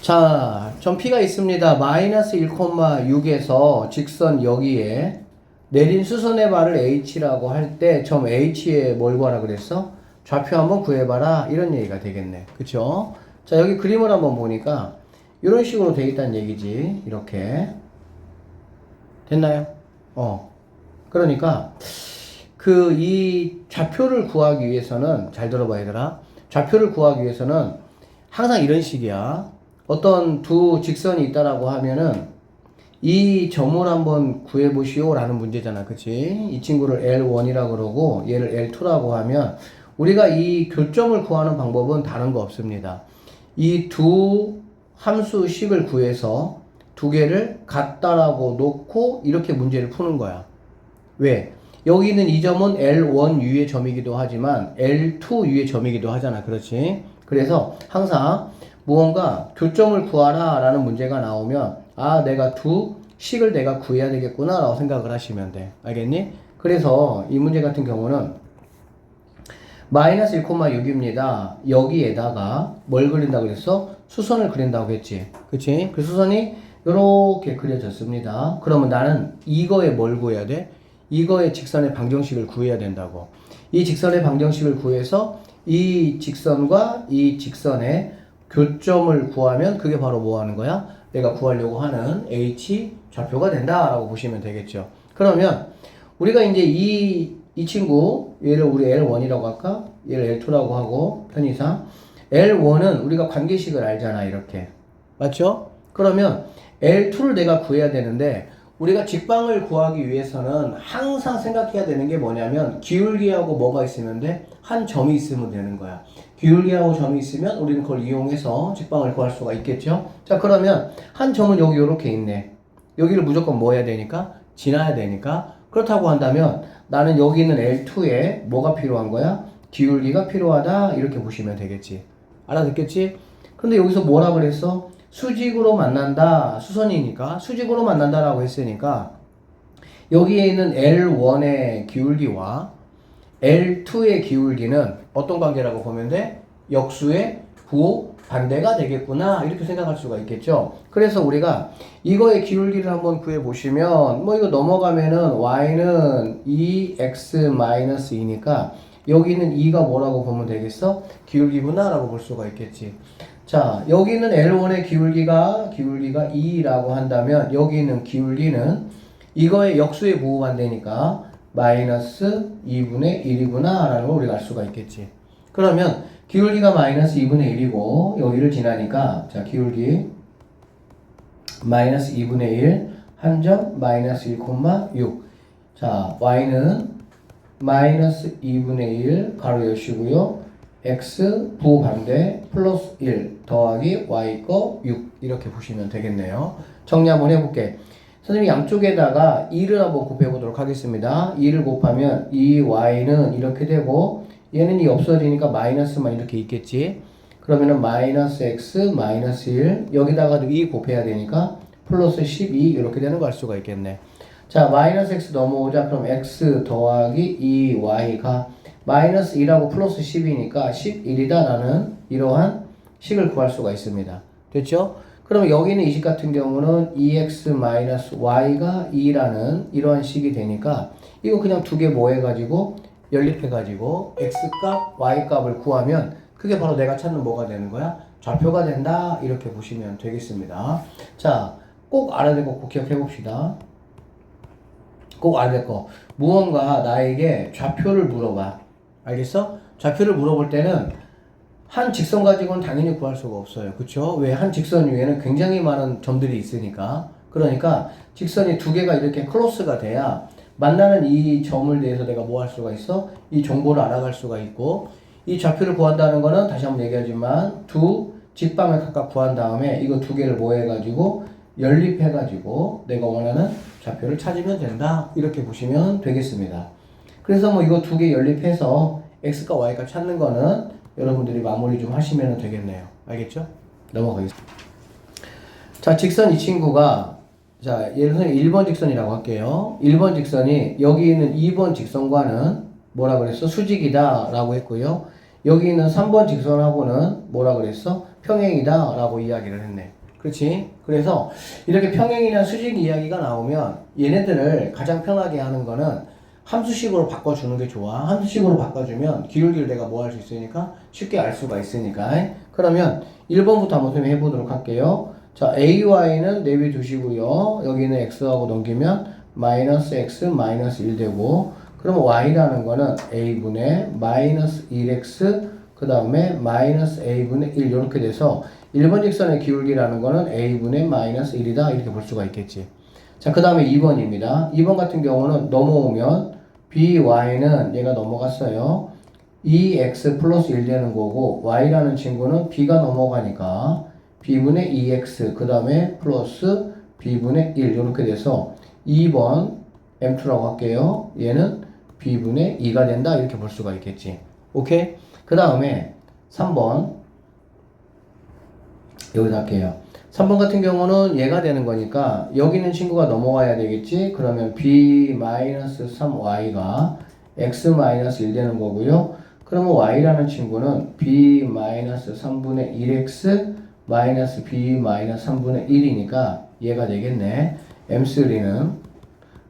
자, 점 P가 있습니다. 마이너스 1,6에서 직선 여기에 내린 수선의 발을 H라고 할 때 점 H에 뭘 구하라 그랬어? 좌표 한번 구해봐라. 이런 얘기가 되겠네. 그쵸? 자, 여기 그림을 한번 보니까 이런 식으로 되어 있다는 얘기지. 이렇게. 됐나요? 그러니까 이 좌표를 구하기 위해서는 잘 들어봐 얘들아. 좌표를 구하기 위해서는 항상 이런 식이야. 어떤 두 직선이 있다라고 하면은 이 점을 한번 구해보시오 라는 문제잖아. 그치? 이 친구를 L1이라고 그러고 얘를 L2라고 하면 우리가 이 교점을 구하는 방법은 다른 거 없습니다. 이 두 함수식을 구해서 두 개를 같다라고 놓고 이렇게 문제를 푸는 거야. 왜? 여기 있는 이 점은 L1U의 점이기도 하지만 L2U의 점이기도 하잖아. 그렇지? 그래서 항상 무언가 교점을 구하라 라는 문제가 나오면 내가 두 식을 내가 구해야 되겠구나 라고 생각을 하시면 돼. 알겠니? 그래서 이 문제 같은 경우는 마이너스 1,6입니다. 여기에다가 뭘 그린다고 그랬어? 수선을 그린다고 했지. 그치? 그 수선이 이렇게 그려졌습니다. 그러면 나는 이거에 뭘 구해야 돼? 이거의 직선의 방정식을 구해야 된다고. 이 직선의 방정식을 구해서 이 직선과 이 직선의 교점을 구하면 그게 바로 뭐 하는 거야? 내가 구하려고 하는 H 좌표가 된다라고 보시면 되겠죠. 그러면 우리가 이제 이 친구 얘를 우리 L1이라고 할까? 얘를 L2라고 하고 편의상 L1은 우리가 관계식을 알잖아. 이렇게. 맞죠? 그러면 L2를 내가 구해야 되는데 우리가 직방을 구하기 위해서는 항상 생각해야 되는 게 뭐냐면 기울기하고 뭐가 있으면 돼? 한 점이 있으면 되는 거야. 기울기하고 점이 있으면 우리는 그걸 이용해서 직방을 구할 수가 있겠죠? 자, 그러면 한 점은 여기 이렇게 있네. 여기를 무조건 뭐 해야 되니까? 지나야 되니까. 그렇다고 한다면 나는 여기 있는 L2에 뭐가 필요한 거야? 기울기가 필요하다. 이렇게 보시면 되겠지. 알아듣겠지? 근데 여기서 뭐라 그랬어? 수직으로 만난다. 수선이니까 수직으로 만난다라고 했으니까 여기에 있는 L1의 기울기와 L2의 기울기는 어떤 관계라고 보면 돼? 역수의 부호 반대가 되겠구나. 이렇게 생각할 수가 있겠죠. 그래서 우리가 이거의 기울기를 한번 구해 보시면 이거 넘어가면은 y는 2x-2니까 여기는 2가 뭐라고 보면 되겠어? 기울기구나 라고 볼 수가 있겠지. 자, 여기 있는 L1의 기울기가 2라고 한다면 여기 있는 기울기는 이거의 역수의 부호 반대니까 마이너스 2분의 1이구나 라는 걸 우리가 알 수가 있겠지. 그러면 기울기가 마이너스 2분의 1이고 여기를 지나니까 자, 기울기 마이너스 2분의 1 한 점 마이너스 1,6. 자, y는 마이너스 2분의 1 가로 여시고요. x 부호 반대 플러스 1 더하기 y 거 6 이렇게 보시면 되겠네요. 정리 한번 해볼게. 선생님이 양쪽에다가 2를 한번 곱해보도록 하겠습니다. 2를 곱하면 이 y는 이렇게 되고 얘는 이 없어지니까 마이너스만 이렇게 있겠지. 그러면은 마이너스 x 마이너스 1 여기다가도 2 곱해야 되니까 플러스 12 이렇게 되는 거 알 수가 있겠네. 자, 마이너스 x 넘어오자. 그럼 x 더하기 2y가 마이너스 2하고 플러스 10이니까 11이다. 나는 이러한 식을 구할 수가 있습니다. 됐죠? 그러면 여기는 이 식 같은 경우는 2x-y가 2라는 이러한 식이 되니까 이거 그냥 두 개 뭐 해가지고 연립해가지고 x값, y값을 구하면 그게 바로 내가 찾는 뭐가 되는 거야? 좌표가 된다. 이렇게 보시면 되겠습니다. 자, 꼭 알아야 될 거 꼭 기억해 봅시다. 꼭 알아야 될 거. 무언가 나에게 좌표를 물어봐. 알겠어? 좌표를 물어볼 때는 한 직선 가지고는 당연히 구할 수가 없어요. 그쵸? 왜? 한 직선 위에는 굉장히 많은 점들이 있으니까. 그러니까 직선이 두 개가 이렇게 클로스가 돼야 만나는 이 점을 대해서 내가 뭐 할 수가 있어? 이 정보를 알아갈 수가 있고, 이 좌표를 구한다는 거는 다시 한번 얘기하지만 두 직방을 각각 구한 다음에 이거 두 개를 뭐 해가지고 연립해가지고 내가 원하는 좌표를 찾으면 된다. 이렇게 보시면 되겠습니다. 그래서 이거 두 개 연립해서 x과 y가 찾는 거는 여러분들이 마무리 좀 하시면 되겠네요. 알겠죠? 넘어가겠습니다. 자, 직선 이 친구가 자, 예를 들어서 1번 직선이라고 할게요. 1번 직선이 여기 있는 2번 직선과는 뭐라 그랬어? 수직이다 라고 했고요. 여기 있는 3번 직선하고는 뭐라 그랬어? 평행이다 라고 이야기를 했네. 그렇지? 그래서 이렇게 평행이나 수직 이야기가 나오면 얘네들을 가장 편하게 하는 거는 함수식으로 바꿔주는 게 좋아. 함수식으로 바꿔주면 기울기를 내가 뭐 할 수 있으니까 쉽게 알 수가 있으니까. 그러면 1번부터 한번 설명해 보도록 할게요. 자, AY는 내비두시고요. 여기는 X하고 넘기면 마이너스 X 마이너스 1 되고, 그러면 Y라는 거는 A분의 마이너스 1X 그 다음에 마이너스 A분의 1 이렇게 돼서 1번 직선의 기울기라는 거는 A분의 마이너스 1이다 이렇게 볼 수가 있겠지. 자, 그 다음에 2번입니다. 2번 같은 경우는 넘어오면 BY는 얘가 넘어갔어요. 2x 플러스 1 되는 거고, y라는 친구는 b가 넘어가니까 b분의 2x 그 다음에 플러스 b분의 1 이렇게 돼서 2번 m2라고 할게요. 얘는 b분의 2가 된다 이렇게 볼 수가 있겠지. 오케이? 그 다음에 3번 여기서 할게요. 3번 같은 경우는 얘가 되는 거니까 여기 있는 친구가 넘어가야 되겠지. 그러면 b-3y가 x-1 되는 거고요. 그러면 y라는 친구는 b-3분의 1x 마이너스 b-3분의 1이니까 얘가 되겠네. m3는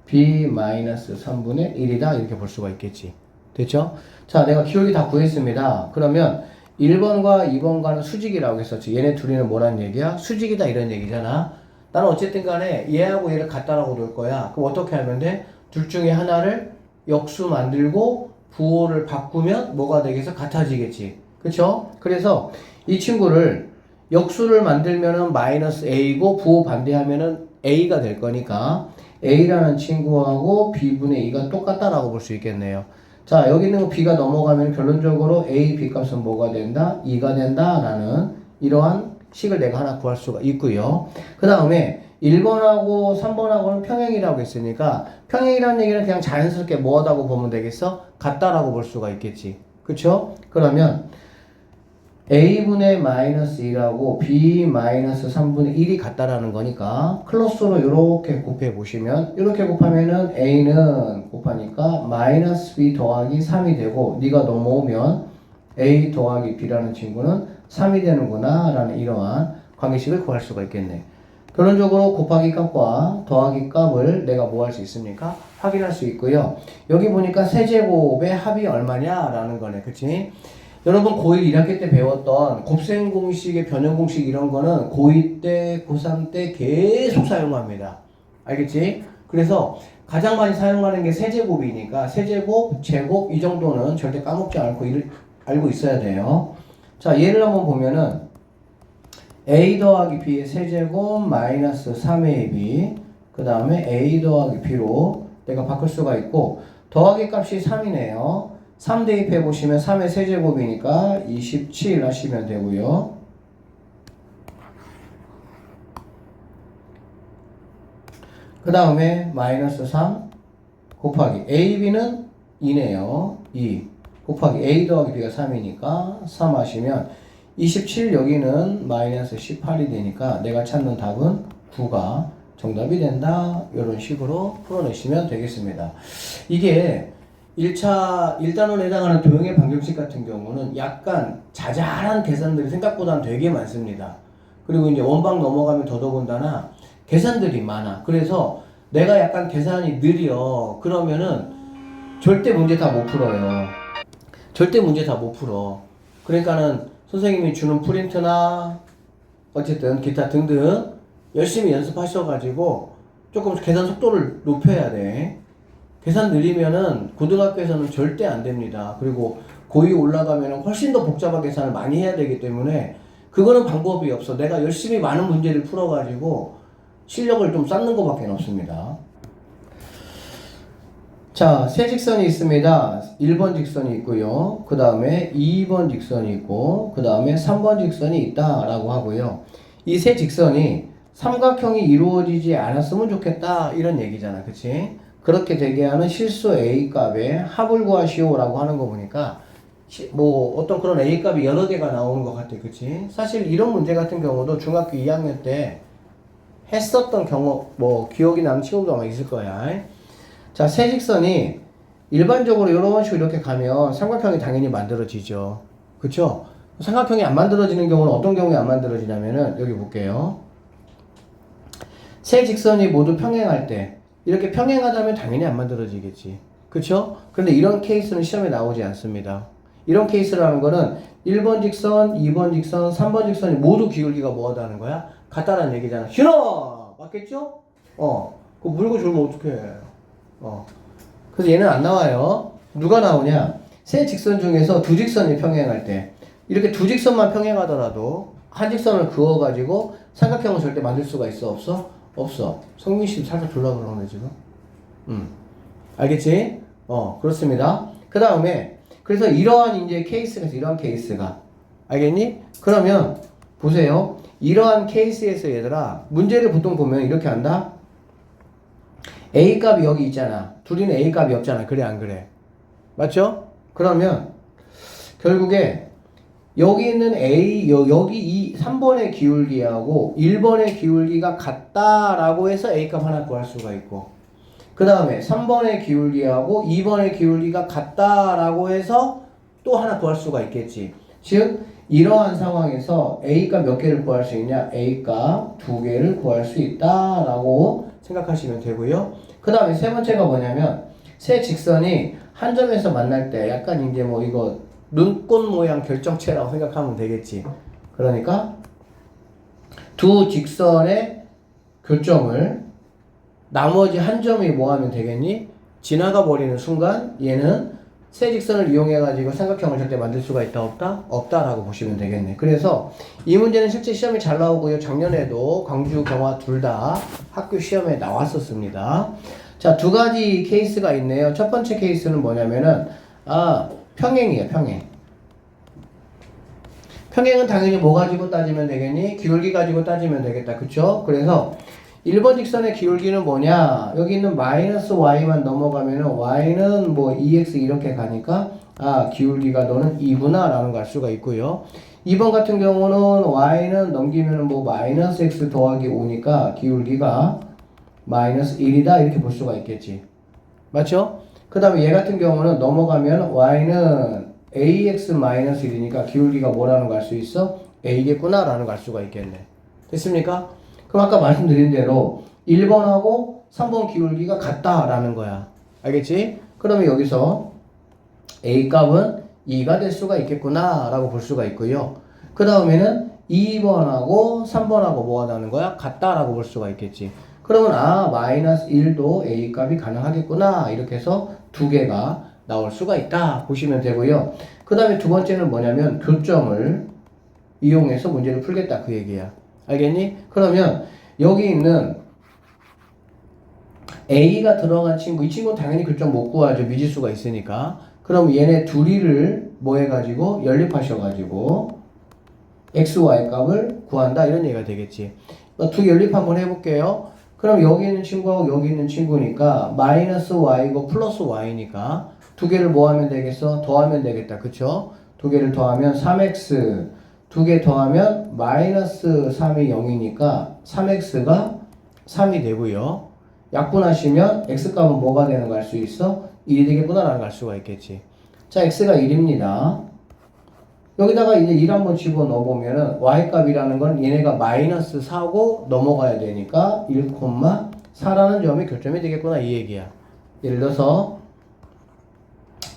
b-3분의 1이다 이렇게 볼 수가 있겠지. 됐죠? 자, 내가 기울기 다 구했습니다. 그러면 1번과 2번과는 수직이라고 했었지. 얘네 둘이는 뭐란 얘기야? 수직이다 이런 얘기잖아. 나는 어쨌든 간에 얘하고 얘를 같다라고 놓을 거야. 그럼 어떻게 하면 돼? 둘 중에 하나를 역수 만들고 부호를 바꾸면 뭐가 되겠어? 같아지겠지. 그쵸? 그래서 이 친구를 역수를 만들면은 마이너스 a고 부호 반대하면은 a가 될 거니까 a라는 친구하고 b분의 2가 똑같다라고 볼 수 있겠네요. 자, 여기 있는 거 b가 넘어가면 결론적으로 a, b 값은 뭐가 된다? 2가 된다라는 이러한 식을 내가 하나 구할 수가 있고요. 그 다음에 1번하고 3번하고는 평행이라고 했으니까 평행이라는 얘기는 그냥 자연스럽게 뭐하다고 보면 되겠어? 같다라고 볼 수가 있겠지. 그쵸? 그러면 a분의 마이너스 2하고 b 마이너스 3분의 1이 같다라는 거니까 클로스로 이렇게 곱해 보시면 이렇게 곱하면은 a는 곱하니까 마이너스 b 더하기 3이 되고 네가 넘어오면 a 더하기 b라는 친구는 3이 되는구나 라는 이러한 관계식을 구할 수가 있겠네. 결론적으로 곱하기 값과 더하기 값을 내가 뭐 할 수 있습니까? 확인할 수 있고요. 여기 보니까 세제곱의 합이 얼마냐 라는 거네. 그치? 여러분 고1 1학기 때 배웠던 곱셈 공식의 변형 공식 이런 거는 고2 때, 고3 때 계속 사용합니다. 알겠지? 그래서 가장 많이 사용하는 게 세제곱이니까 세제곱, 제곱 이 정도는 절대 까먹지 않고 알고 있어야 돼요. 자, 얘를 한번 보면은 a 더하기 b의 세제곱 마이너스 3ab 그 다음에 a 더하기 b로 내가 바꿀 수가 있고 더하기 값이 3이네요. 3 대입해 보시면 3의 세제곱이니까 27 하시면 되고요. 그 다음에 마이너스 3 곱하기 AB는 2네요. 2 곱하기 A 더하기 B가 3이니까 3 하시면 27 여기는 마이너스 18이 되니까 내가 찾는 답은 9가 정답이 된다. 이런 식으로 풀어내시면 되겠습니다. 이게 1차 1단원에 해당하는 도형의 방정식 같은 경우는 약간 자잘한 계산들이 생각보다는 되게 많습니다. 그리고 이제 원방 넘어가면 더더군다나 계산들이 많아. 그래서 내가 약간 계산이 느려. 그러면은 절대 문제 다 못 풀어요. 절대 문제 다 못 풀어. 그러니까는 선생님이 주는 프린트나 어쨌든 기타 등등 열심히 연습하셔가지고 조금 계산 속도를 높여야 돼. 계산 느리면은 고등학교에서는 절대 안 됩니다. 그리고 고2 올라가면은 훨씬 더 복잡한 계산을 많이 해야 되기 때문에 그거는 방법이 없어. 내가 열심히 많은 문제를 풀어가지고 실력을 좀 쌓는 것밖에 없습니다. 자, 세 직선이 있습니다. 1번 직선이 있고요. 그 다음에 2번 직선이 있고 그 다음에 3번 직선이 있다라고 하고요. 이 세 직선이 삼각형이 이루어지지 않았으면 좋겠다 이런 얘기잖아. 그치? 그렇게 되게 하는 실수 A값의 합을 구하시오라고 하는 거 보니까 뭐 어떤 그런 A값이 여러 개가 나오는 것 같아. 그치? 사실 이런 문제 같은 경우도 중학교 2학년 때 했었던 경우 뭐 기억이 나는 친구도 아마 있을 거야. 자, 세 직선이 일반적으로 이런 식으로 이렇게 가면 삼각형이 당연히 만들어지죠. 그쵸? 삼각형이 안 만들어지는 경우는 어떤 경우에 안 만들어지냐면은 여기 볼게요. 세 직선이 모두 평행할 때 이렇게 평행하다면 당연히 안 만들어지겠지. 그쵸? 그런데 이런 케이스는 시험에 나오지 않습니다. 이런 케이스라는 거는 1번 직선, 2번 직선, 3번 직선이 모두 기울기가 뭐하다는 거야? 같다라는 얘기잖아. 신호! 맞겠죠? 그거 물고 줄면 어떡해. 그래서 얘는 안 나와요. 누가 나오냐? 세 직선 중에서 두 직선이 평행할 때 이렇게 두 직선만 평행하더라도 한 직선을 그어가지고 삼각형을 절대 만들 수가 있어? 없어? 없어. 성민 씨도 살짝 졸라 그러네 지금. 알겠지? 그렇습니다. 그 다음에 그래서 이러한 이제 케이스가 이러한 케이스가 알겠니? 그러면 보세요. 이러한 케이스에서 얘들아 문제를 보통 보면 이렇게 한다. A 값이 여기 있잖아. 둘이는 A 값이 없잖아. 그래 안 그래? 맞죠? 그러면 결국에 여기 있는 A, 여기 이 3번의 기울기하고 1번의 기울기가 같다라고 해서 A 값 하나 구할 수가 있고 그 다음에 3번의 기울기하고 2번의 기울기가 같다라고 해서 또 하나 구할 수가 있겠지. 즉 이러한 상황에서 A 값 몇 개를 구할 수 있냐? A 값 2개를 구할 수 있다라고 생각하시면 되고요. 그 다음에 세 번째가 뭐냐면 세 직선이 한 점에서 만날 때 약간 이제 뭐 이거 눈꽃 모양 결정체라고 생각하면 되겠지. 그러니까 두 직선의 교점을 나머지 한 점이 뭐 하면 되겠니? 지나가 버리는 순간 얘는 세 직선을 이용해 가지고 삼각형을 절대 만들 수가 있다 없다? 없다라고 보시면 되겠네. 그래서 이 문제는 실제 시험이 잘 나오고요. 작년에도 광주 경화 둘 다 학교 시험에 나왔었습니다. 자, 두 가지 케이스가 있네요. 첫 번째 케이스는 뭐냐면은 평행이에요. 평행은 당연히 뭐 가지고 따지면 되겠니? 기울기 가지고 따지면 되겠다. 그쵸? 그래서 1번 직선의 기울기는 뭐냐? 여기 있는 마이너스 y만 넘어가면은 y는 뭐 2x 이렇게 가니까 기울기가 너는 2구나 라는 걸 알 수가 있고요. 2번 같은 경우는 y는 넘기면은 뭐 마이너스 x 더하기 5니까 기울기가 마이너스 1이다 이렇게 볼 수가 있겠지. 맞죠? 그 다음에 얘 같은 경우는 넘어가면 y는 ax-1이니까 기울기가 뭐라는 걸 알 수 있어? a겠구나 라는 걸 알 수가 있겠네. 됐습니까? 그럼 아까 말씀드린 대로 1번하고 3번 기울기가 같다라는 거야. 알겠지? 그러면 여기서 a 값은 2가 될 수가 있겠구나 라고 볼 수가 있고요. 그 다음에는 2번하고 3번하고 뭐가 나는 거야? 같다라고 볼 수가 있겠지. 그러면 마이너스 1도 a 값이 가능하겠구나 이렇게 해서 두 개가 나올 수가 있다 보시면 되고요. 그 다음에 두 번째는 뭐냐면 교점을 이용해서 문제를 풀겠다 그 얘기야. 알겠니? 그러면 여기 있는 A가 들어간 친구, 이 친구는 당연히 교점 못 구하죠. 미지수가 있으니까. 그럼 얘네 둘이를 뭐 해가지고 연립하셔가지고 x, y 값을 구한다 이런 얘기가 되겠지. 두 연립 한번 해볼게요. 그럼 여기 있는 친구하고 여기 있는 친구니까 마이너스 y고 플러스 y니까 두 개를 뭐 하면 되겠어? 더하면 되겠다. 그쵸? 두 개를 더하면 3x 두 개 더하면 마이너스 3이 0이니까 3x가 3이 되고요. 약분하시면 x값은 뭐가 되는 걸 알 수 있어? 1이 되겠구나 라는 걸 알 수가 있겠지. 자, x가 1입니다. 여기다가 이제 1 한번 집어넣어보면은 y값이라는 건 얘네가 마이너스 4고 넘어가야 되니까 1,4라는 점이 교점이 되겠구나 이 얘기야. 예를 들어서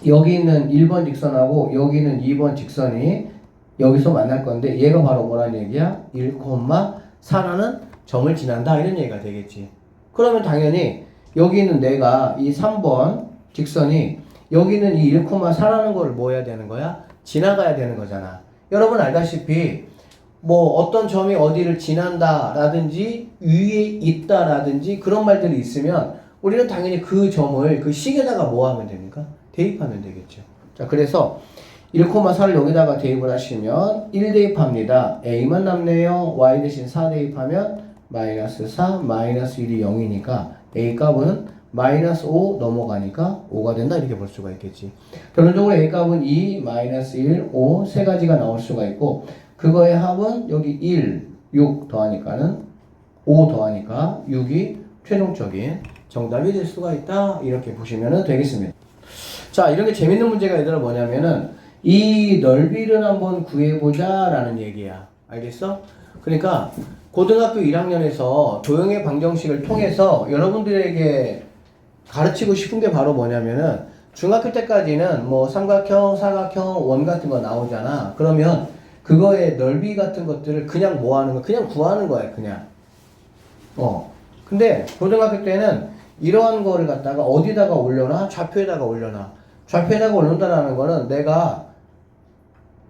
여기 있는 1번 직선하고 여기 있는 2번 직선이 여기서 만날 건데 얘가 바로 뭐라는 얘기야? 1,4라는 점을 지난다 이런 얘기가 되겠지. 그러면 당연히 여기 있는 내가 이 3번 직선이 여기 있는 이 1,4라는 걸 뭐 해야 되는 거야? 지나가야 되는 거잖아. 여러분 알다시피 뭐 어떤 점이 어디를 지난다 라든지 위에 있다 라든지 그런 말들이 있으면 우리는 당연히 그 점을 그 식에다가 뭐 하면 됩니까? 대입하면 되겠죠. 자, 그래서 1,4를 여기다가 대입을 하시면 1 대입합니다. a만 남네요. y 대신 4 대입하면 마이너스 4, 마이너스 1이 0이니까 a 값은 마이너스 5 넘어가니까 5가 된다 이렇게 볼 수가 있겠지. 결론적으로 a 값은 2, 마이너스 1, 5 세 가지가 나올 수가 있고 그거의 합은 여기 1, 6 더하니까는 5 더하니까 6이 최종적인 정답이 될 수가 있다 이렇게 보시면 되겠습니다. 자, 이런 게 재밌는 문제가 얘들아 뭐냐면은 이 넓이를 한번 구해보자 라는 얘기야. 알겠어? 그러니까 고등학교 1학년에서 도형의 방정식을 통해서 여러분들에게 가르치고 싶은 게 바로 뭐냐면은 중학교 때까지는 뭐 삼각형, 사각형, 원 같은 거 나오잖아. 그러면 그거의 넓이 같은 것들을 그냥 뭐 하는 거, 그냥 구하는 거야, 그냥. 근데 고등학교 때는 이러한 거를 갖다가 어디다가 올려놔? 좌표에다가 올려놔. 좌표에다가 올린다는 거는 내가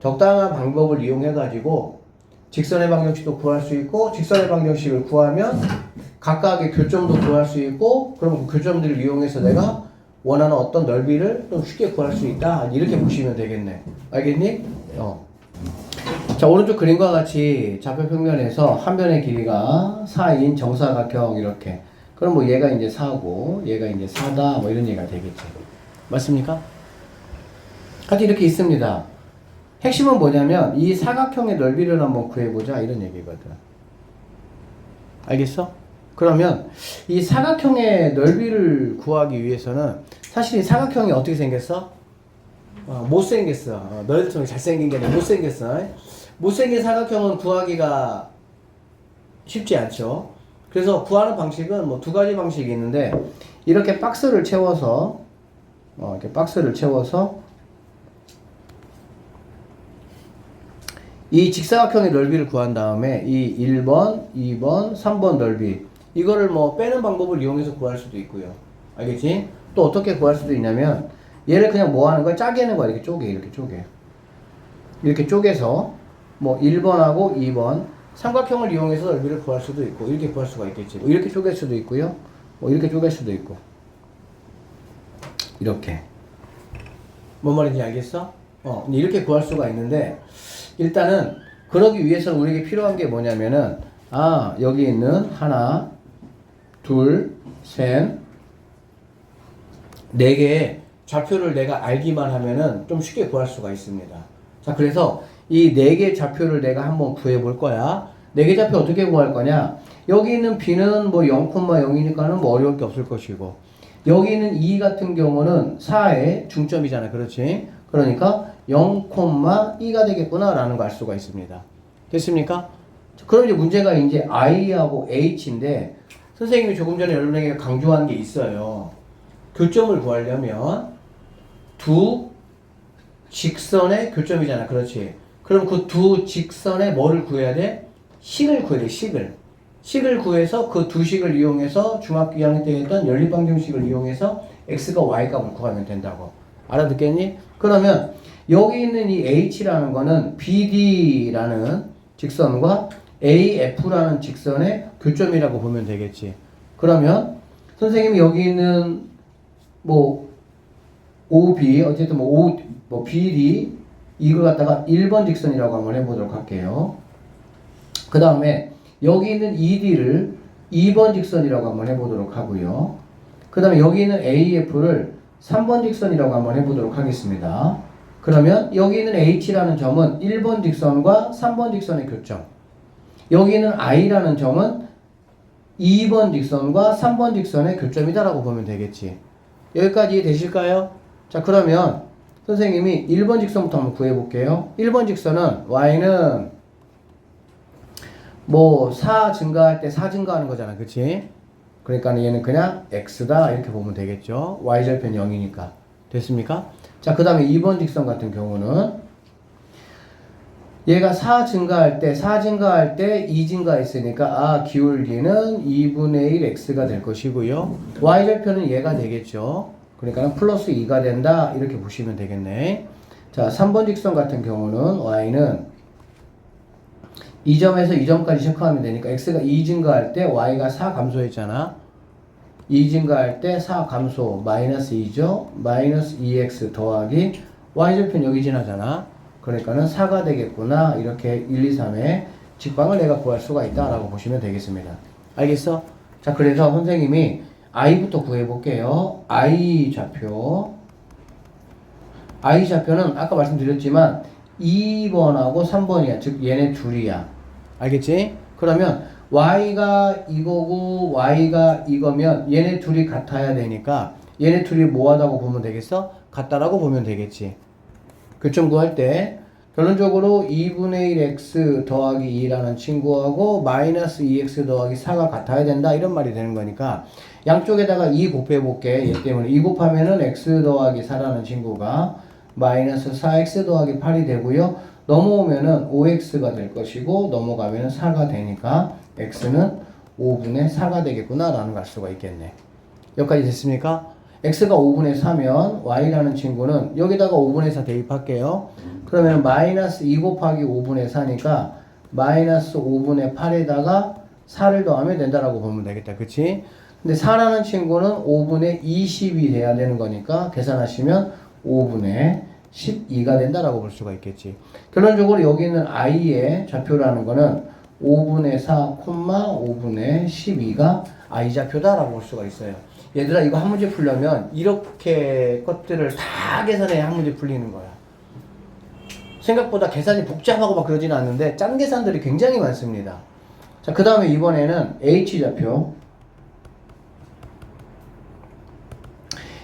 적당한 방법을 이용해가지고 직선의 방정식도 구할 수 있고 직선의 방정식을 구하면 각각의 교점도 구할 수 있고 그러면 그 교점들을 이용해서 내가 원하는 어떤 넓이를 좀 쉽게 구할 수 있다. 이렇게 보시면 되겠네. 알겠니? 자, 오른쪽 그림과 같이 좌표 평면에서 한 변의 길이가 4인 정사각형 이렇게. 그럼 뭐 얘가 이제 4고 얘가 이제 4다 뭐 이런 얘기가 되겠지. 맞습니까? 하여튼 이렇게 있습니다. 핵심은 뭐냐면 이 사각형의 넓이를 한번 구해보자 이런 얘기거든. 알겠어? 그러면 이 사각형의 넓이를 구하기 위해서는 사실 이 사각형이 어떻게 생겼어? 못생겼어. 너희들처럼 잘생긴 게 아니라 못생겼어. 못생긴 사각형은 구하기가 쉽지 않죠. 그래서 구하는 방식은 뭐 두 가지 방식이 있는데 이렇게 박스를 채워서 이렇게 박스를 채워서 이 직사각형의 넓이를 구한 다음에 이 1번, 2번, 3번 넓이 이거를 뭐 빼는 방법을 이용해서 구할 수도 있고요. 알겠지? 또 어떻게 구할 수도 있냐면 얘를 그냥 뭐 하는 거야? 짜개는 거야. 이렇게 쪼개. 이렇게 쪼개서 뭐 1번하고 2번 삼각형을 이용해서 넓이를 구할 수도 있고 이렇게 구할 수가 있겠지. 뭐 이렇게 쪼갤 수도 있고요. 뭐 이렇게 쪼갤 수도 있고 이렇게. 뭔 말인지 알겠어? 이렇게 구할 수가 있는데 일단은 그러기 위해서 우리에게 필요한 게 뭐냐면은 여기 있는 하나, 둘, 셋, 네 개의 좌표를 내가 알기만 하면은 좀 쉽게 구할 수가 있습니다. 자, 그래서 이 네 개의 좌표를 내가 한번 구해 볼 거야. 네 개 좌표 어떻게 구할 거냐? 여기 있는 B는 뭐 0,0이니까는 뭐 어려울 게 없을 것이고, 여기 있는 E 같은 경우는 4의 중점이잖아. 그렇지? 그러니까 0,2가 되겠구나라는 걸 알 수가 있습니다. 됐습니까? 그럼 이제 문제가 이제 I하고 H인데, 선생님이 조금 전에 여러분에게 강조한 게 있어요. 교점을 구하려면 두 직선의 교점이잖아. 그렇지? 그럼 그 두 직선의 뭐를 구해야 돼? 식을 구해야 돼. 식을 구해서 그 두 식을 이용해서 중학교 2학년 때 했던 연립방정식을 이용해서 x가 y 값을 구하면 된다고. 알아듣겠니? 그러면 여기 있는 이 h라는 거는 bd라는 직선과 af라는 직선의 교점이라고 보면 되겠지. 그러면 선생님이 여기 있는 뭐 OB 어쨌든 뭐 BD 이걸 갖다가 1번 직선이라고 한번 해보도록 할게요. 그 다음에 여기 있는 ED를 2번 직선이라고 한번 해보도록 하고요. 그 다음에 여기 있는 AF를 3번 직선이라고 한번 해보도록 하겠습니다. 그러면 여기 있는 H라는 점은 1번 직선과 3번 직선의 교점, 여기 있는 I라는 점은 2번 직선과 3번 직선의 교점이다라고 보면 되겠지. 여기까지 되실까요? 자, 그러면 선생님이 1번 직선부터 한번 구해볼게요. 1번 직선은 y는 뭐 4 증가할 때 4 증가하는 거잖아. 그치? 그러니까 얘는 그냥 x다 이렇게 보면 되겠죠. y절편 0이니까. 됐습니까? 자, 그 다음에 2번 직선 같은 경우는 얘가 4 증가할 때 2 증가했으니까 기울기는 2분의 1 x가 될 것이고요. y절편은 얘가 되겠죠. 그러니까 플러스 2가 된다 이렇게 보시면 되겠네. 자, 3번 직선 같은 경우는 y는 이 점에서 이 점까지 체크하면 되니까 x가 2 증가할 때 y가 4 감소했잖아. 2 증가할 때 4 감소 마이너스 2죠. 마이너스 2x 더하기 y절편 여기 지나잖아. 그러니까는 4가 되겠구나. 이렇게 1, 2, 3의 직방을 내가 구할 수가 있다라고 보시면 되겠습니다. 알겠어? 자, 그래서 선생님이 i부터 구해볼게요. i 좌표는 아까 말씀드렸지만 2번하고 3번이야. 즉 얘네 둘이야. 알겠지? 그러면 y가 이거고 y가 이거면 얘네 둘이 같아야 되니까 얘네 둘이 뭐하다고 보면 되겠어? 같다라고 보면 되겠지. 교점 구할 때 결론적으로 2분의 1 x 더하기 2라는 친구하고 마이너스 2x 더하기 4가 같아야 된다 이런 말이 되는 거니까 양쪽에다가 2 곱해 볼게. 얘 때문에 2 곱하면은 x 더하기 4라는 친구가 마이너스 4x 더하기 8이 되고요. 넘어오면은 5x가 될 것이고 넘어가면은 4가 되니까 x는 5분의 4가 되겠구나 라는 걸 알 수가 있겠네. 여기까지 됐습니까? x가 5분의 4면 y라는 친구는 여기다가 5분의 4 대입할게요. 그러면 마이너스 2 곱하기 5분의 4니까 마이너스 5분의 8에다가 4를 더하면 된다라고 보면 되겠다. 그치? 근데 4라는 친구는 5분의 20이 돼야 되는 거니까 계산하시면 5분의 12가 된다라고 볼 수가 있겠지. 결론적으로 여기 있는 i의 좌표라는 거는 5분의 4, 5분의 12가 i 좌표다라고 볼 수가 있어요. 얘들아 이거 한 문제 풀려면 이렇게 것들을 다 계산해야 한 문제 풀리는 거야. 생각보다 계산이 복잡하고 막 그러지는 않는데 짠 계산들이 굉장히 많습니다. 자, 그 다음에 이번에는 H좌표.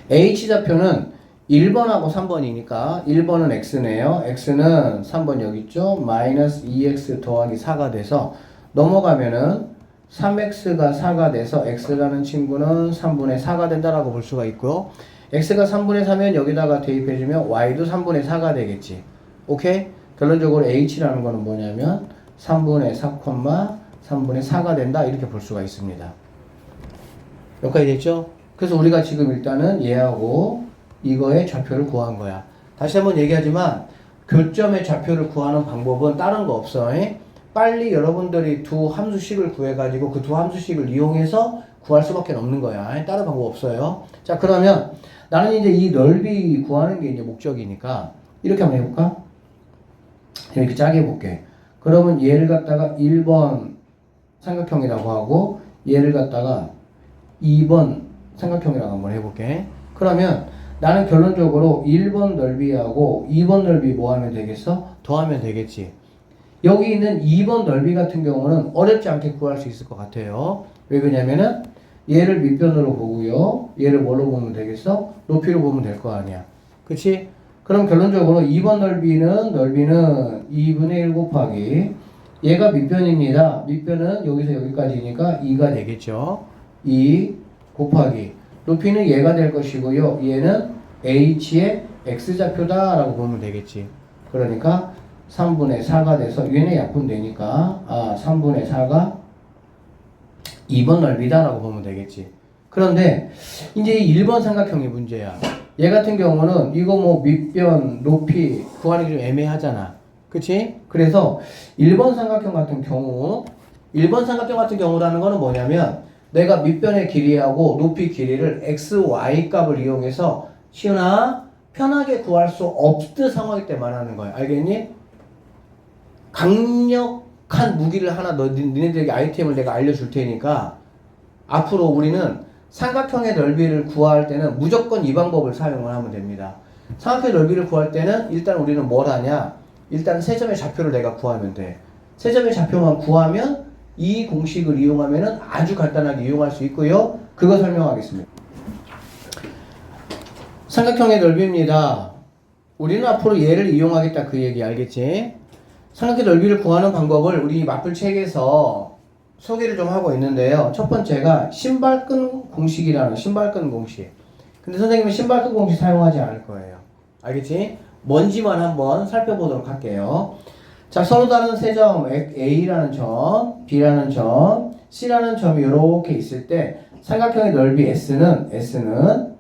H좌표는 1번하고 3번이니까 1번은 X네요. X는 3번 여기 있죠. 마이너스 2X 더하기 4가 돼서 넘어가면은 3x가 4가 돼서 x라는 친구는 3분의 4가 된다라고 볼 수가 있고요. x가 3분의 4면 여기다가 대입해주면 y도 3분의 4가 되겠지. 오케이? 결론적으로 h라는 거는 뭐냐면 3분의 4, 3분의 4가 된다 이렇게 볼 수가 있습니다. 여기까지 됐죠? 그래서 우리가 지금 일단은 얘하고 이거의 좌표를 구한 거야. 다시 한번 얘기하지만 교점의 좌표를 구하는 방법은 다른 거 없어. 빨리 여러분들이 두 함수식을 구해가지고 그 두 함수식을 이용해서 구할 수밖에 없는 거야. 다른 방법 없어요. 자, 그러면 나는 이제 이 넓이 구하는 게 이제 목적이니까 이렇게 한번 해볼까? 이렇게 짜게 해볼게. 그러면 얘를 갖다가 1번 삼각형이라고 하고 얘를 갖다가 2번 삼각형이라고 한번 해볼게. 그러면 나는 결론적으로 1번 넓이하고 2번 넓이 뭐 하면 되겠어? 더하면 되겠지. 여기 있는 2번 넓이 같은 경우는 어렵지 않게 구할 수 있을 것 같아요. 왜 그러냐면은 얘를 밑변으로 보고요. 얘를 뭘로 보면 되겠어? 높이로 보면 될 거 아니야. 그치? 그럼 결론적으로 2번 넓이는 2분의 1 곱하기 얘가 밑변입니다. 밑변은 여기서 여기까지니까 2가 되겠죠. 2 곱하기 높이는 얘가 될 것이고요. 얘는 h의 x좌표다라고 보면 되겠지. 그러니까 3분의 4가 돼서 얘네 약분되니까 3분의 4가 2번 넓이다라고 보면 되겠지. 그런데 이제 1번 삼각형이 문제야. 얘 같은 경우는 이거 뭐 밑변, 높이 구하는 게 좀 애매하잖아. 그치? 그래서 1번 삼각형 같은 경우라는 거는 뭐냐면 내가 밑변의 길이하고 높이 길이를 x, y 값을 이용해서 시은아 편하게 구할 수 없을 상황일 때 말하는 거야. 알겠니? 강력한 무기를 하나 니네들에게 아이템을 내가 알려줄 테니까 앞으로 우리는 삼각형의 넓이를 구할 때는 무조건 이 방법을 사용을 하면 됩니다. 삼각형의 넓이를 구할 때는 일단 우리는 뭘 하냐? 일단 세 점의 좌표를 내가 구하면 돼. 세 점의 좌표만 구하면 이 공식을 이용하면 아주 간단하게 이용할 수 있고요. 그거 설명하겠습니다. 삼각형의 넓이입니다. 우리는 앞으로 얘를 이용하겠다 그 얘기 알겠지? 삼각형 넓이를 구하는 방법을 우리 마플 책에서 소개를 좀 하고 있는데요. 첫 번째가 신발끈 공식이라는 신발끈 공식. 근데 선생님은 신발끈 공식 사용하지 않을 거예요. 알겠지? 뭔지만 한번 살펴보도록 할게요. 자, 서로 다른 세 점 A라는 점, B라는 점, C라는 점이 이렇게 있을 때 삼각형의 넓이 S는